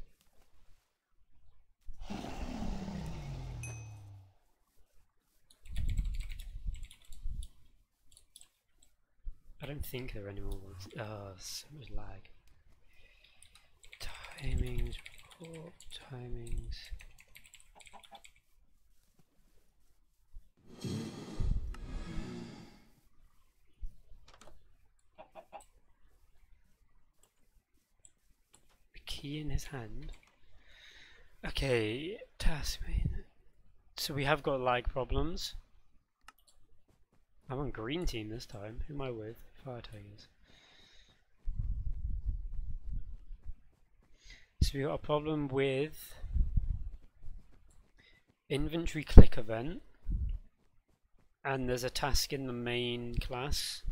I don't think there are any more ones. So much lag. Timings, report, timings. The key in his hand. Okay, task main. So we have got lag problems. I'm on green team this time. Who am I with? Fire Tigers. So we got a problem with inventory click event, and there's a task in the main class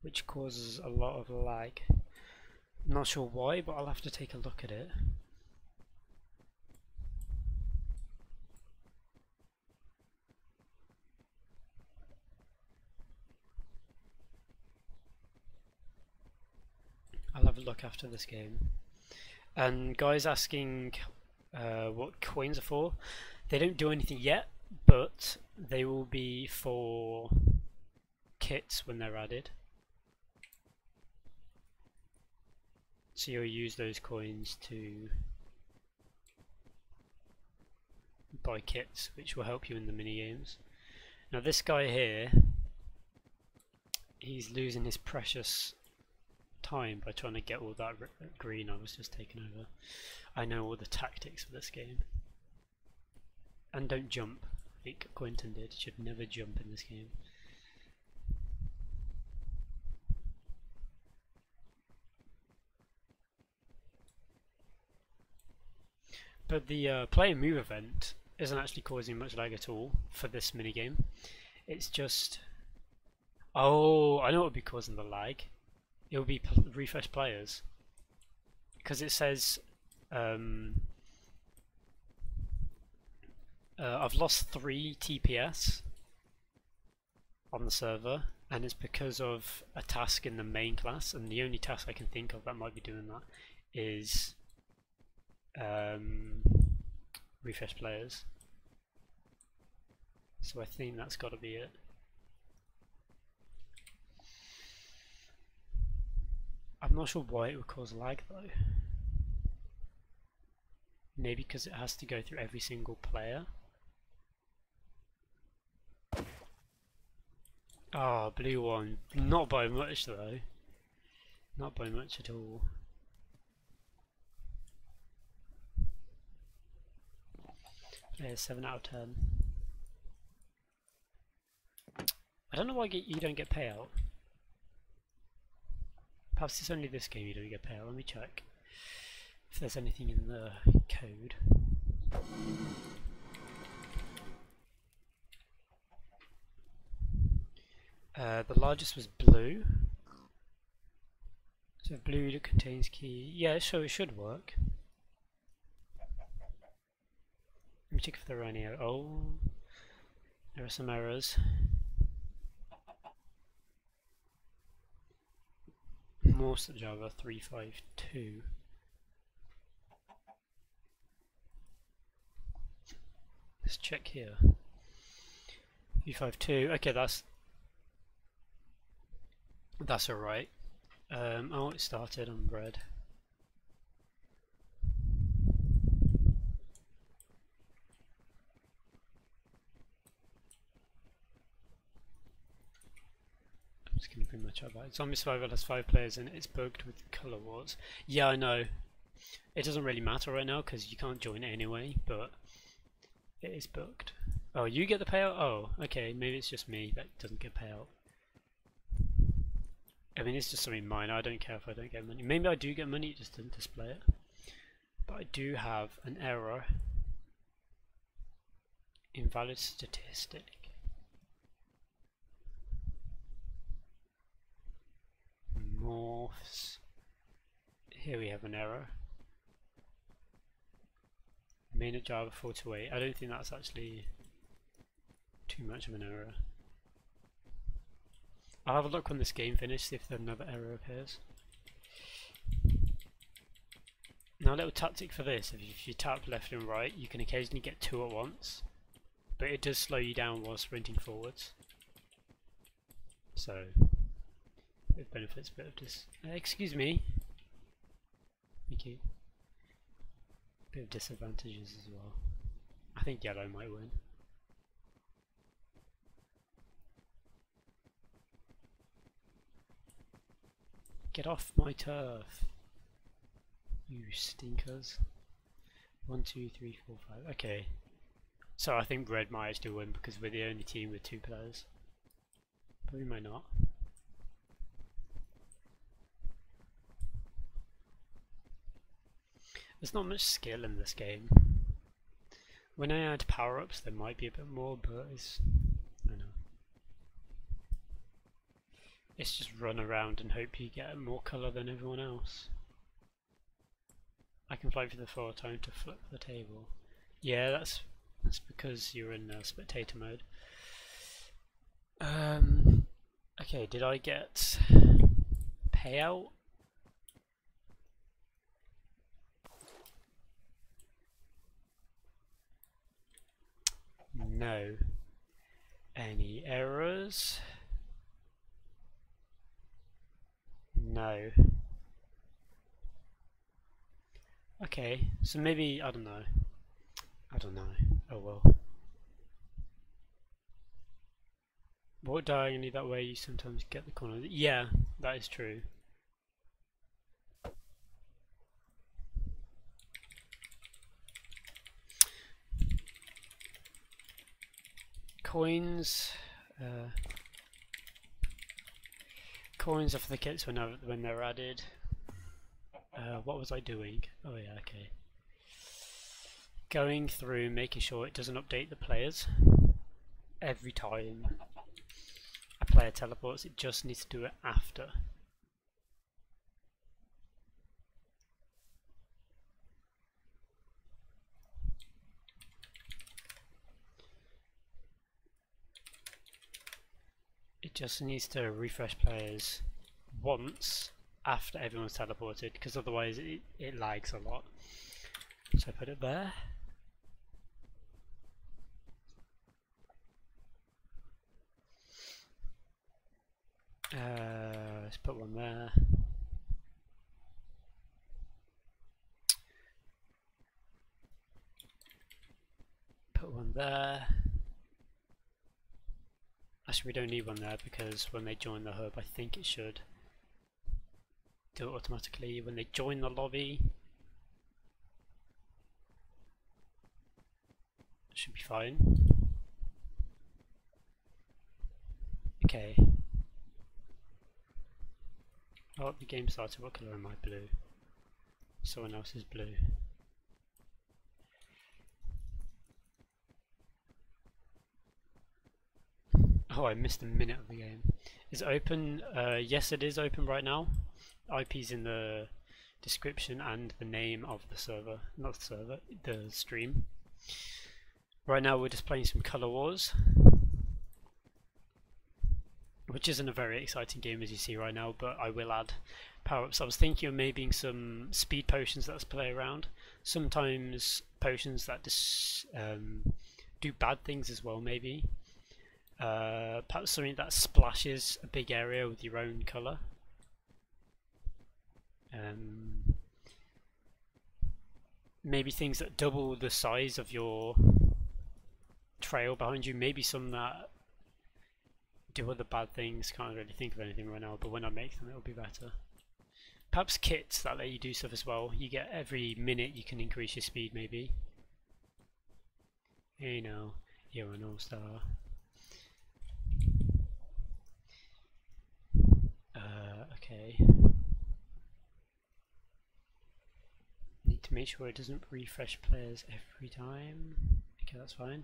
which causes a lot of lag. Not sure why, but I'll have to take a look at it. I'll have a look after this game. And guys asking what coins are for, they don't do anything yet, but they will be for kits when they're added. So you'll use those coins to buy kits, which will help you in the mini games. Now this guy here, he's losing his precious time by trying to get all that green I was just taking over. I know all the tactics for this game. And don't jump like Quinton did. You should never jump in this game. But the play and move event isn't actually causing much lag at all for this minigame. It's just... Oh, I know what would be causing the lag. It will be refresh players, because it says I've lost 3 TPS on the server, and it's because of a task in the main class, and the only task I can think of that might be doing that is refresh players. So I think that's got to be it. I'm not sure why it would cause lag though. Maybe because it has to go through every single player. Ah, blue one. Not by much though. Not by much at all. Yeah, 7 out of 10. I don't know why you don't get payout. Perhaps it's only this game you don't get payout. Let me check if there's anything in the code. The largest was blue. So blue that contains key. Yeah, so it should work. Let me check if there are any. Oh, there are some errors. Morph Java 352. Let's check here. 352. Okay, that's alright. Oh, it started on red. I'm just going to bring my chat back. Zombie Survival has 5 players and it's bugged with Color Wars. Yeah, I know. It doesn't really matter right now because you can't join it anyway, but it is bugged. Oh, you get the payout? Oh, okay. Maybe it's just me that doesn't get payout. I mean, it's just something minor. I don't care if I don't get money. Maybe I do get money, it just doesn't display it. But I do have an error. Invalid statistic. Morphs. Here we have an error. Main at Java 428. I don't think that's actually too much of an error. I'll have a look when this game finishes, see if another error appears. Now a little tactic for this, if you tap left and right, you can occasionally get 2 at once, but it does slow you down while sprinting forwards. So, it benefits a bit of this. Excuse me. Thank you. Bit of disadvantages as well. I think yellow might win. Get off my turf, you stinkers. 1, 2, 3, 4, 5. Okay. So I think red might actually win because we're the only team with 2 players. But we might not. There's not much skill in this game. When I add power-ups there might be a bit more, but it's, I don't know. It's just run around and hope you get more colour than everyone else. I can fight for the 4 time to flip the table. Yeah, that's because you're in spectator mode. Okay, did I get payout? No. Any errors? No. Okay, so maybe, I don't know. Oh well. Walk diagonally that way, you sometimes get the corner. Yeah, that is true. Coins. Coins are for the kits when they're added. What was I doing? Oh yeah, okay. Going through, making sure it doesn't update the players. Every time a player teleports, it just needs to do it after. it just needs to refresh players once after everyone's teleported, because otherwise it lags a lot. So put it there. Let's put one there. Put one there. Actually, we don't need one there because when they join the hub, I think it should do it automatically. When they join the lobby, it should be fine. Okay. Oh, the game started. What colour am I? Blue. Someone else is blue. Oh, I missed a minute of the game. Is it open? Yes, it is open right now. IP's in the description and the name of the server. Not the server, the stream. Right now we're just playing some Colour Wars, which isn't a very exciting game as you see right now, but I will add power-ups. I was thinking of maybe some speed potions that let's play around. Sometimes potions that do bad things as well, maybe. Perhaps something that splashes a big area with your own colour. Maybe things that double the size of your trail behind you. Maybe some that do other bad things. Can't really think of anything right now, but when I make them it'll be better. Perhaps kits that let you do stuff as well. You get every minute you can increase your speed maybe. You know, you're an all-star. Okay. Need to make sure it doesn't refresh players every time. Okay, that's fine.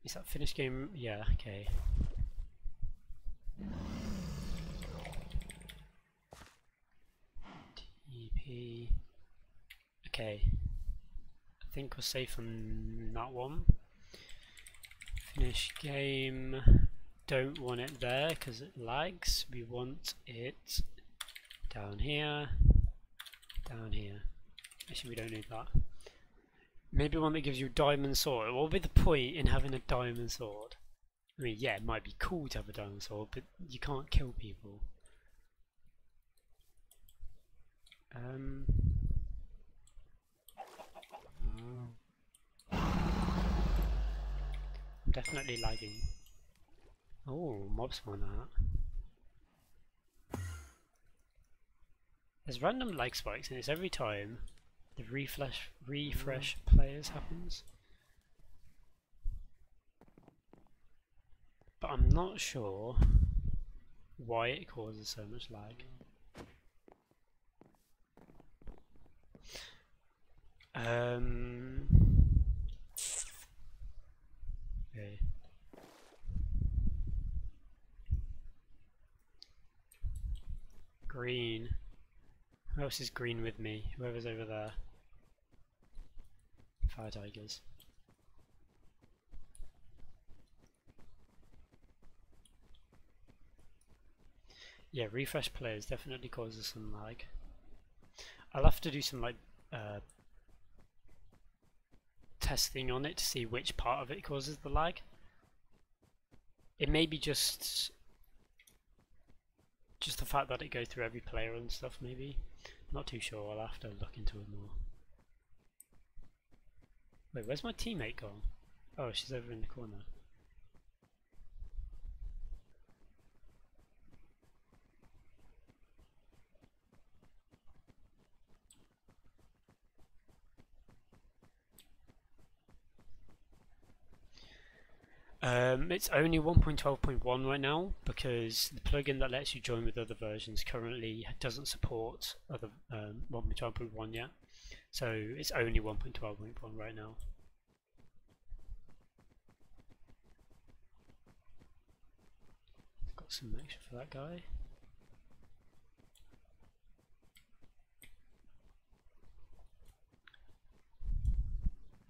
Is that finished game? Yeah, okay. TP. Okay. I think we're safe on that one. Finish game. Don't want it there because it lags. We want it down here, down here. Actually, we don't need that. Maybe one that gives you a diamond sword. What would be the point in having a diamond sword? I mean, yeah, it might be cool to have a diamond sword, but you can't kill people. I'm definitely lagging. Oh, mob spawn that. There's random lag spikes and it's every time the refresh players happens. But I'm not sure why it causes so much lag. Okay. Green. Who else is green with me? Whoever's over there. Fire tigers. Yeah, refresh players definitely causes some lag. I'll have to do some like testing on it to see which part of it causes the lag. It may be just the fact that it goes through every player and stuff, maybe. Not too sure, I'll have to look into it more. Wait, where's my teammate gone? Oh, she's over in the corner. It's only 1.12.1 right now because the plugin that lets you join with other versions currently doesn't support other 1.12.1 yet, so it's only 1.12.1 right now. Got some extra for that guy.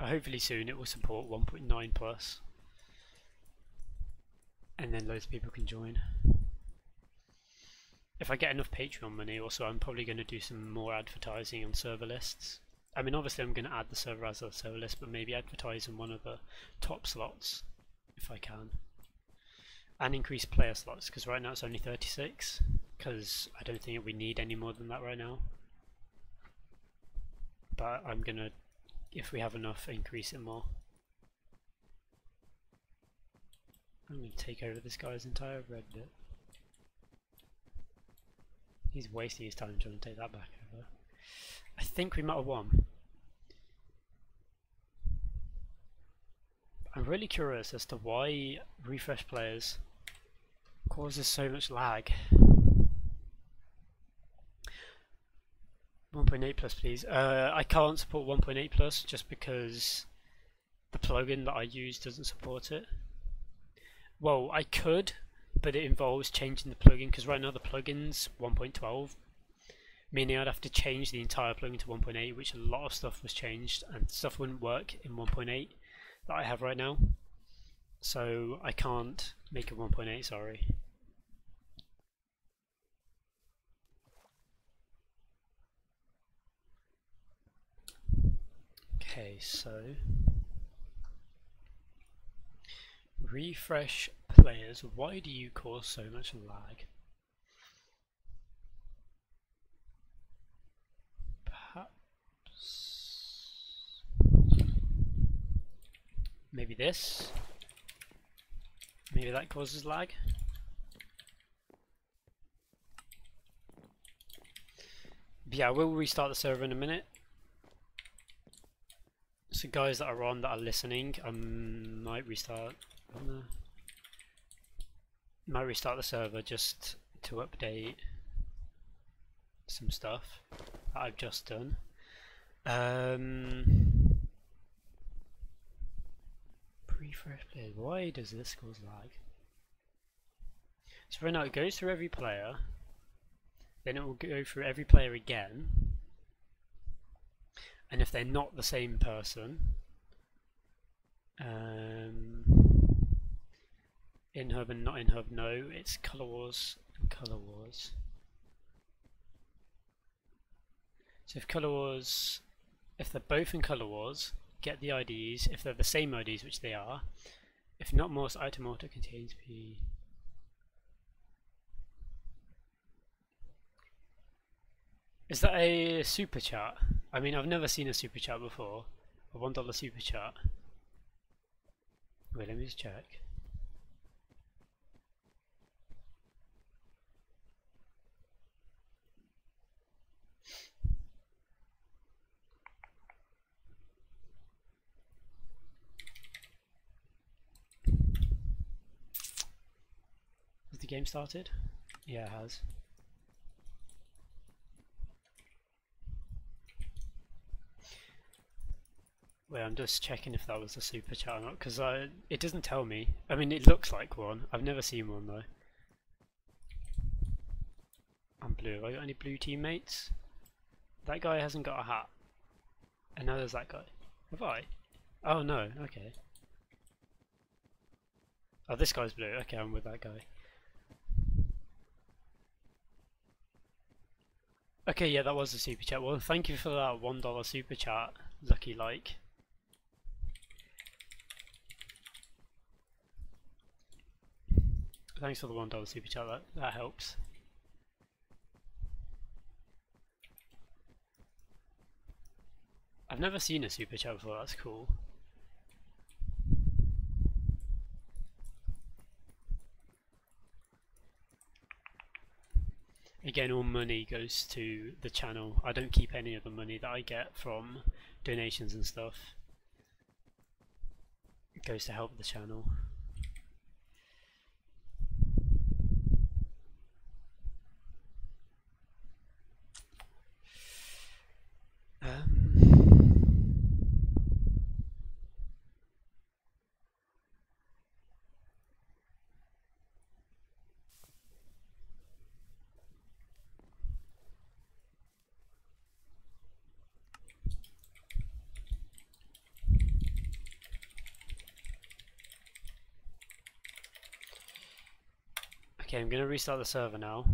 Hopefully soon it will support 1.9 plus. and then loads of people can join. If I get enough Patreon money, also I'm probably going to do some more advertising on server lists. I mean, obviously I'm going to add the server as a server list, but maybe advertise in one of the top slots if I can. And increase player slots, because right now it's only 36, because I don't think we need any more than that right now. But I'm going to, if we have enough, increase it more. I'm going to take over this guy's entire red bit. He's wasting his time trying to take that back over. I think we might have won. I'm really curious as to why refresh players causes so much lag. 1.8 plus please. I can't support 1.8 plus just because the plugin that I use doesn't support it. Well, I could, but it involves changing the plugin, because right now the plugin's 1.12, meaning I'd have to change the entire plugin to 1.8, which a lot of stuff was changed and stuff wouldn't work in 1.8 that I have right now. So I can't make it 1.8, sorry. Okay, so refresh players, why do you cause so much lag? Perhaps maybe this? Maybe that causes lag? But yeah, we'll restart the server in a minute. So guys that are on, that are listening, I might restart the server just to update some stuff that I've just done. Refresh players, why does this cause lag? So right now it goes through every player, then it will go through every player again, and if they're not the same person, in hub and not in hub, no, it's color wars and color wars. So if color wars, if they're both in color wars, get the IDs. If they're the same IDs, which they are, if not most item order contains P. Is that a super chat? I mean, I've never seen a super chat before. A $1 super chat. Wait, let me just check. Has the game started? Yeah, it has. Wait, I'm just checking if that was a super chat or not, because it doesn't tell me. I mean, it looks like one. I've never seen one though. I'm blue. Have I got any blue teammates? That guy hasn't got a hat. And now there's that guy. Have I? Oh no, okay. Oh, this guy's blue. Okay, I'm with that guy. Okay, yeah, that was a super chat. Well, thank you for that $1 super chat, Lucky Like. Thanks for the $1 super chat, that helps. I've never seen a super chat before, that's cool. Again, all money goes to the channel. I don't keep any of the money that I get from donations and stuff. It goes to help the channel. Okay, I'm going to restart the server now.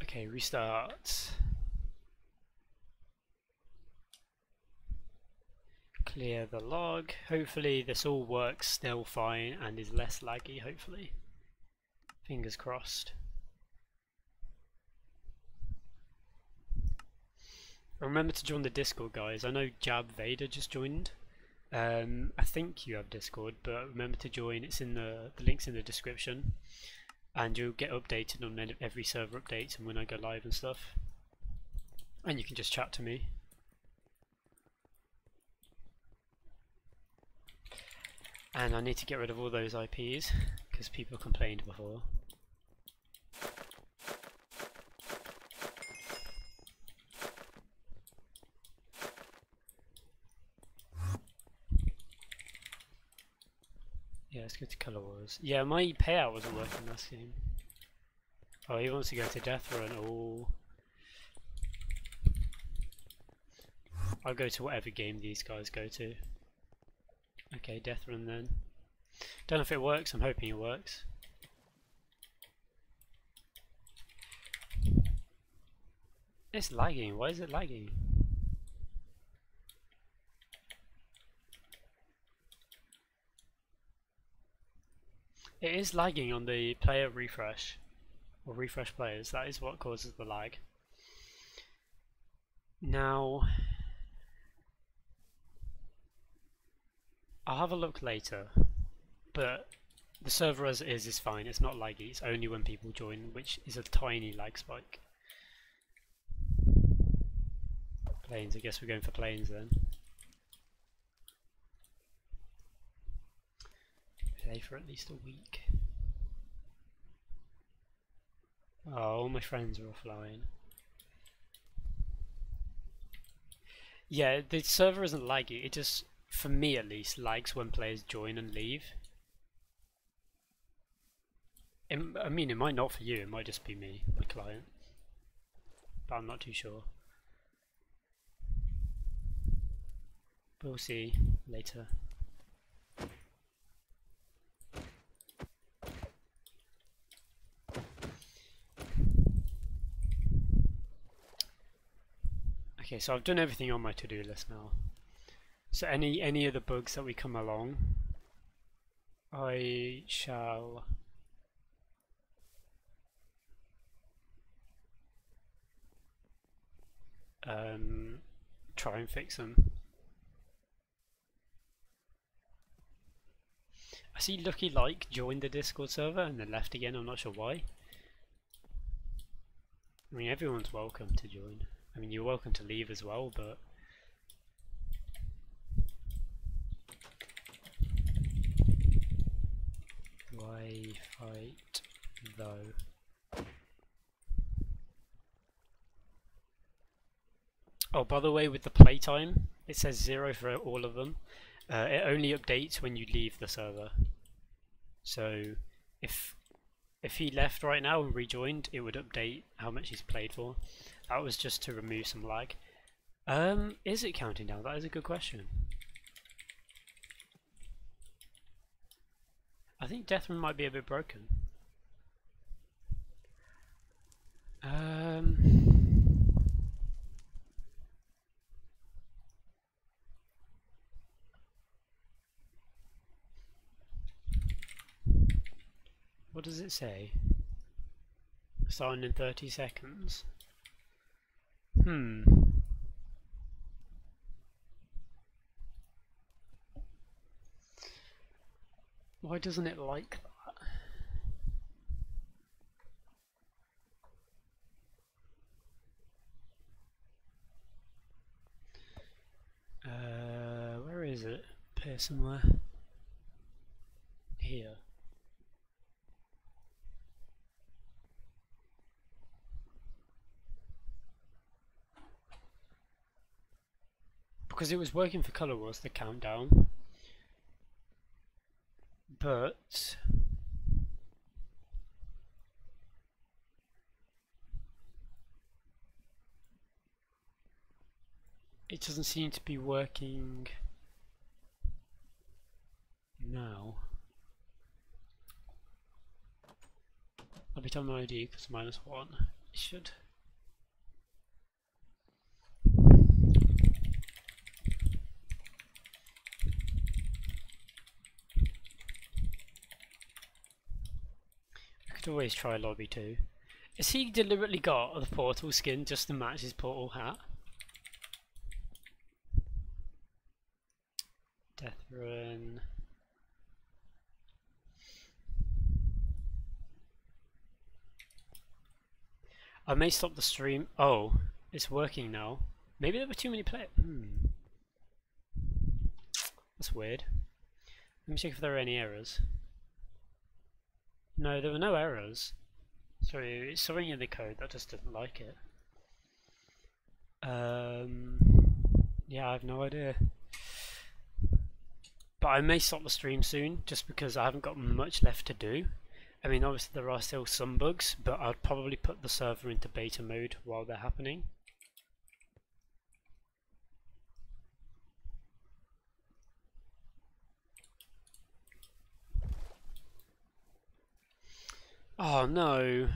Okay, restart. Clear the log. Hopefully this all works still fine and is less laggy, hopefully. Fingers crossed. Remember to join the Discord, guys. I know Jab Vader just joined. I think you have Discord, but remember to join. It's in the link's in the description, and you'll get updated on every server updates and when I go live and stuff. And you can just chat to me. And I need to get rid of all those IPs because people complained before. Yeah, let's go to Colour Wars. Yeah, my payout wasn't working last game. Oh, he wants to go to Death Run. Oh. I'll go to whatever game these guys go to. Okay, Death Run then. Don't know if it works, I'm hoping it works. It's lagging, why is it lagging? It is lagging on the player refresh, or refresh players, that is what causes the lag. Now, I'll have a look later, but the server as it is fine, it's not laggy, it's only when people join, which is a tiny lag spike. Planes, I guess we're going for planes then. Play for at least a week. Oh, all my friends are offline. Yeah, the server isn't laggy, it just, for me at least, lags when players join and leave. I mean, it might not for you, it might just be me, my client. But I'm not too sure. We'll see later. Okay, so I've done everything on my to-do list now. So any of the bugs that we come along, I shall try and fix them. I see Lucky Like joined the Discord server and then left again, I'm not sure why. I mean, everyone's welcome to join. I mean, you're welcome to leave as well, but why fight though? Oh, by the way, with the playtime, it says 0 for all of them. It only updates when you leave the server. So if he left right now and rejoined, it would update how much he's played for. That was just to remove some lag. Is it counting down? That is a good question. I think Deathman might be a bit broken. What does it say? Starting in 30 seconds. Why doesn't it like that? Where is it? Appear somewhere. Here. Because it was working for Colour Wars, the countdown. But It doesn't seem to be working now. I'll be on my ID because -1. It should. I could always try lobby 2. Has he deliberately got the portal skin just to match his portal hat? Death run. I may stop the stream. Oh, it's working now. Maybe there were too many players. That's weird. Let me check if there are any errors. No, there were no errors. Sorry, it's something in the code that just didn't like it. Yeah, I have no idea. But I may stop the stream soon, just because I haven't got much left to do. I mean, obviously there are still some bugs, but I'd probably put the server into beta mode while they're happening. Oh no!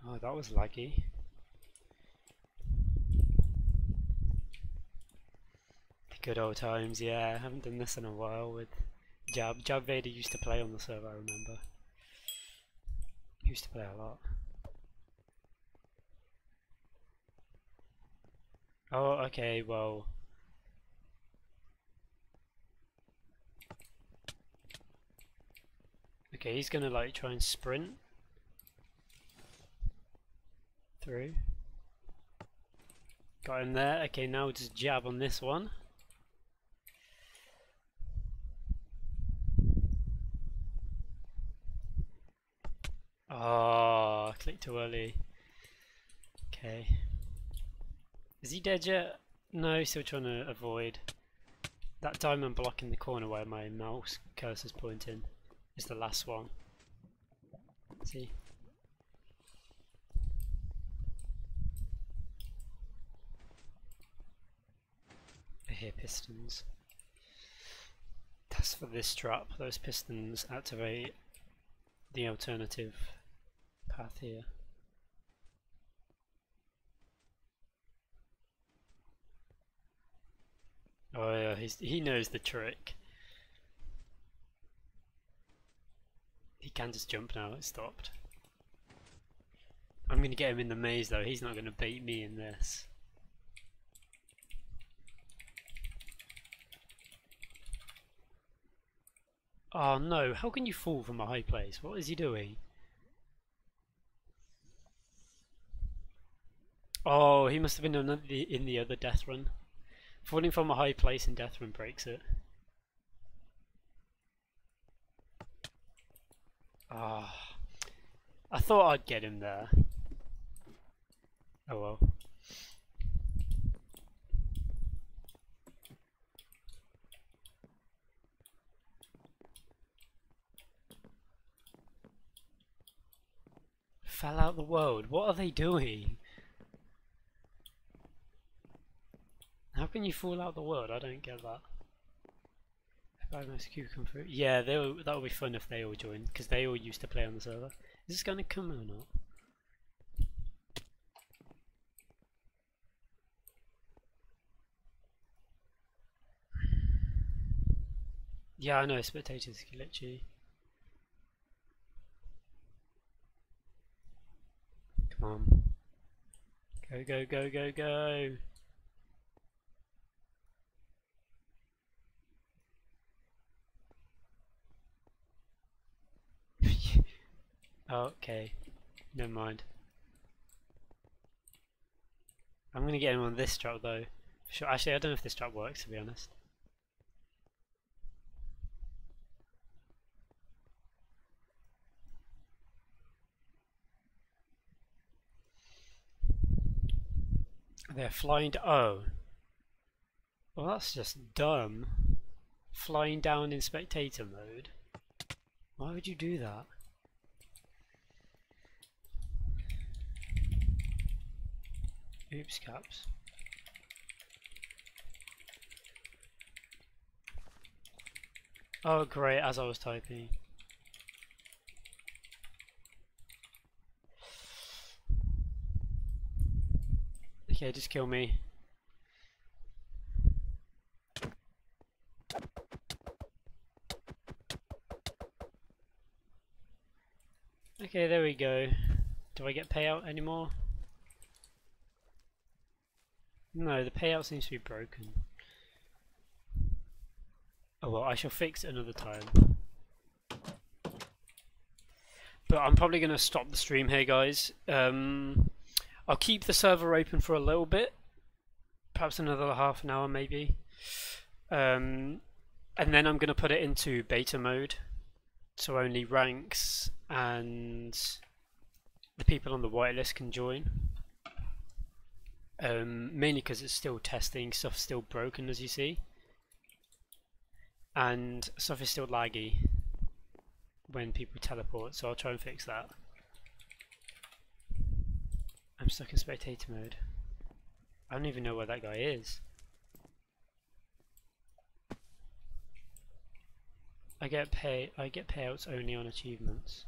Oh, that was laggy. Good old times, yeah. I haven't done this in a while with Jab. Jab Vader used to play on the server, I remember. He used to play a lot. Oh, okay, well. Okay, he's gonna like try and sprint through. Got him there. Okay, now just jab on this one. Oh, I clicked too early. Okay. Is he dead yet? No, he's still trying to avoid. That diamond block in the corner where my mouse cursor's pointing is the last one. See? I hear pistons. That's for this trap. Those pistons activate the alternative path here. Oh yeah, he knows the trick. He can just jump now, it stopped. I'm gonna get him in the maze though, he's not gonna bait me in this. Oh no, how can you fall from a high place? What is he doing? Oh, he must have been in the other death run. Falling from a high place in death run breaks it. Ah, I thought I'd get him there. Oh well. Fell out the world. What are they doing? How can you fall out the world? I don't get that. If I most Q come through, yeah, that would be fun if they all joined because they all used to play on the server. Is this going to come or not? Yeah, I know. Spectator's glitchy. Come on. Go, go, go, go, go. Oh, okay. Never mind. I'm going to get him on this trap though. Sure. Actually, I don't know if this trap works to be honest. They're flying. Oh. Well, that's just dumb. Flying down in spectator mode. Why would you do that? Oops, caps. Oh great, as I was typing. Okay, just kill me. Okay, there we go. Do I get payout anymore? No, the payout seems to be broken. Oh well, I shall fix it another time. But I'm probably going to stop the stream here, guys. I'll keep the server open for a little bit. Perhaps another half an hour, maybe. And then I'm going to put it into beta mode. So only ranks and the people on the whitelist can join. Mainly because it's still testing, stuff's still broken as you see. And stuff is still laggy when people teleport, so I'll try and fix that. I'm stuck in spectator mode. I don't even know where that guy is. I get payouts only on achievements.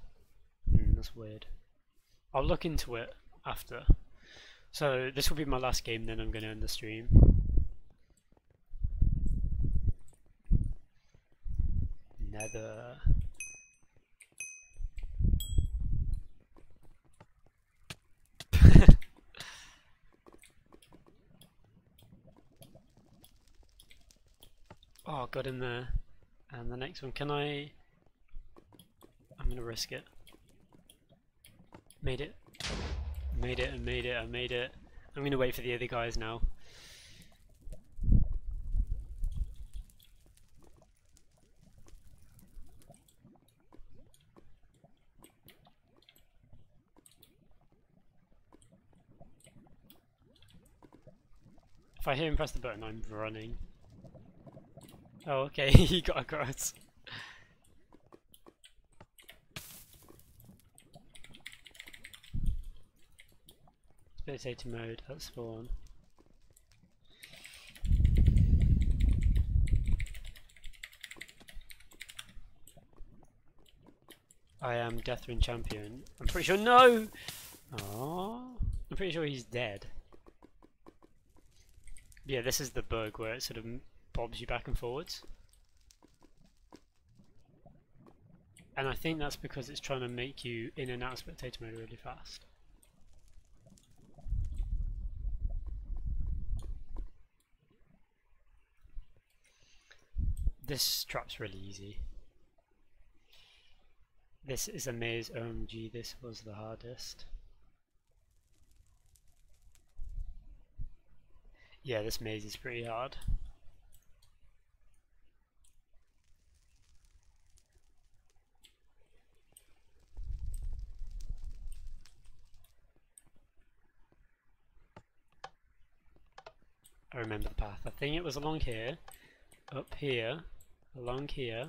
That's weird. I'll look into it after. So this will be my last game, then I'm going to end the stream. Nether. Oh, got in there. And the next one, I'm gonna risk it. Made it. Made it, I made it, I made it. I'm gonna wait for the other guys now. If I hear him press the button, I'm running. Oh, okay, he got across. Spectator mode at spawn. I am Deathrin champion. I'm pretty sure. No! Aww. I'm pretty sure he's dead. Yeah, this is the bug where it sort of bobs you back and forwards. And I think that's because it's trying to make you in and out of spectator mode really fast. This trap's really easy. This is a maze, OMG, this was the hardest. Yeah, this maze is pretty hard. I remember the path. I think it was along here, up here, along here,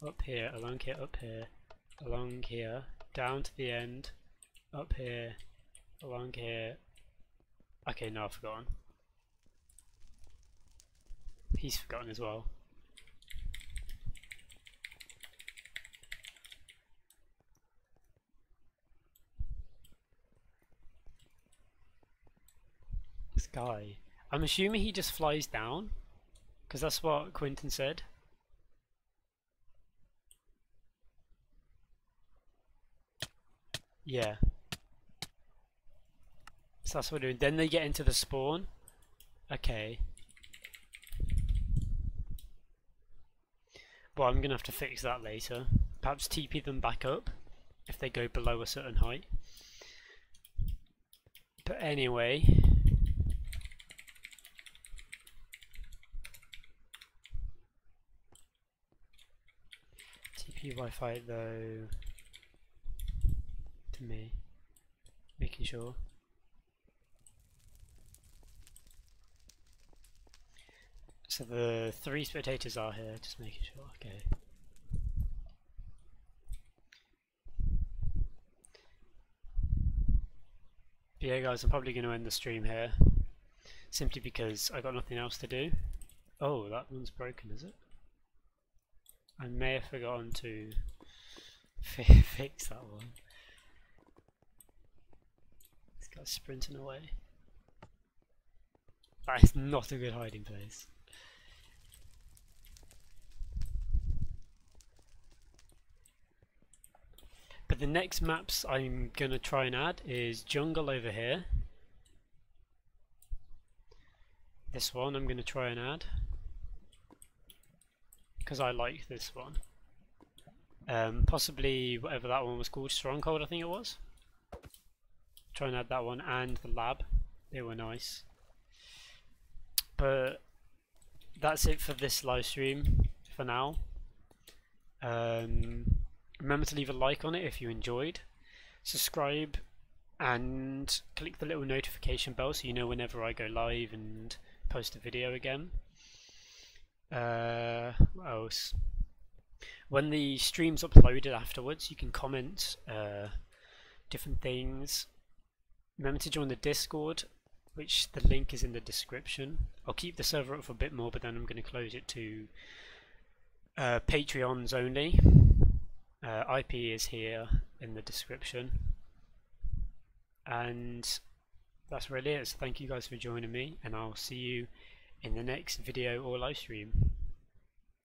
up here, along here, up here, along here, down to the end, up here, along here. Okay, no, I've forgotten. He's forgotten as well. This guy. I'm assuming he just flies down, because that's what Quinton said. Yeah. So that's what we're doing. Then they get into the spawn. Okay. Well, I'm going to have to fix that later. Perhaps TP them back up if they go below a certain height. But anyway. TP Wi-Fi though to me. Making sure. So the 3 spectators are here, just making sure, okay. But yeah guys, I'm probably going to end the stream here. simply because I got nothing else to do. Oh, that one's broken, is it? I may have forgotten to fix that one. This guy's sprinting away. That is not a good hiding place. But the next maps I'm gonna try and add is jungle over here. This one I'm gonna try and add because I like this one. Possibly whatever that one was called, Stronghold I think it was. Try and add that one and the lab. They were nice. But that's it for this live stream for now. Remember to leave a like on it if you enjoyed. Subscribe and click the little notification bell so you know whenever I go live and post a video again. What else? When the stream's uploaded afterwards, you can comment different things. Remember to join the Discord, which the link is in the description. I'll keep the server up for a bit more, but then I'm going to close it to Patreons only. IP is here in the description. And that's really it. So thank you guys for joining me, and I'll see you in the next video or live stream.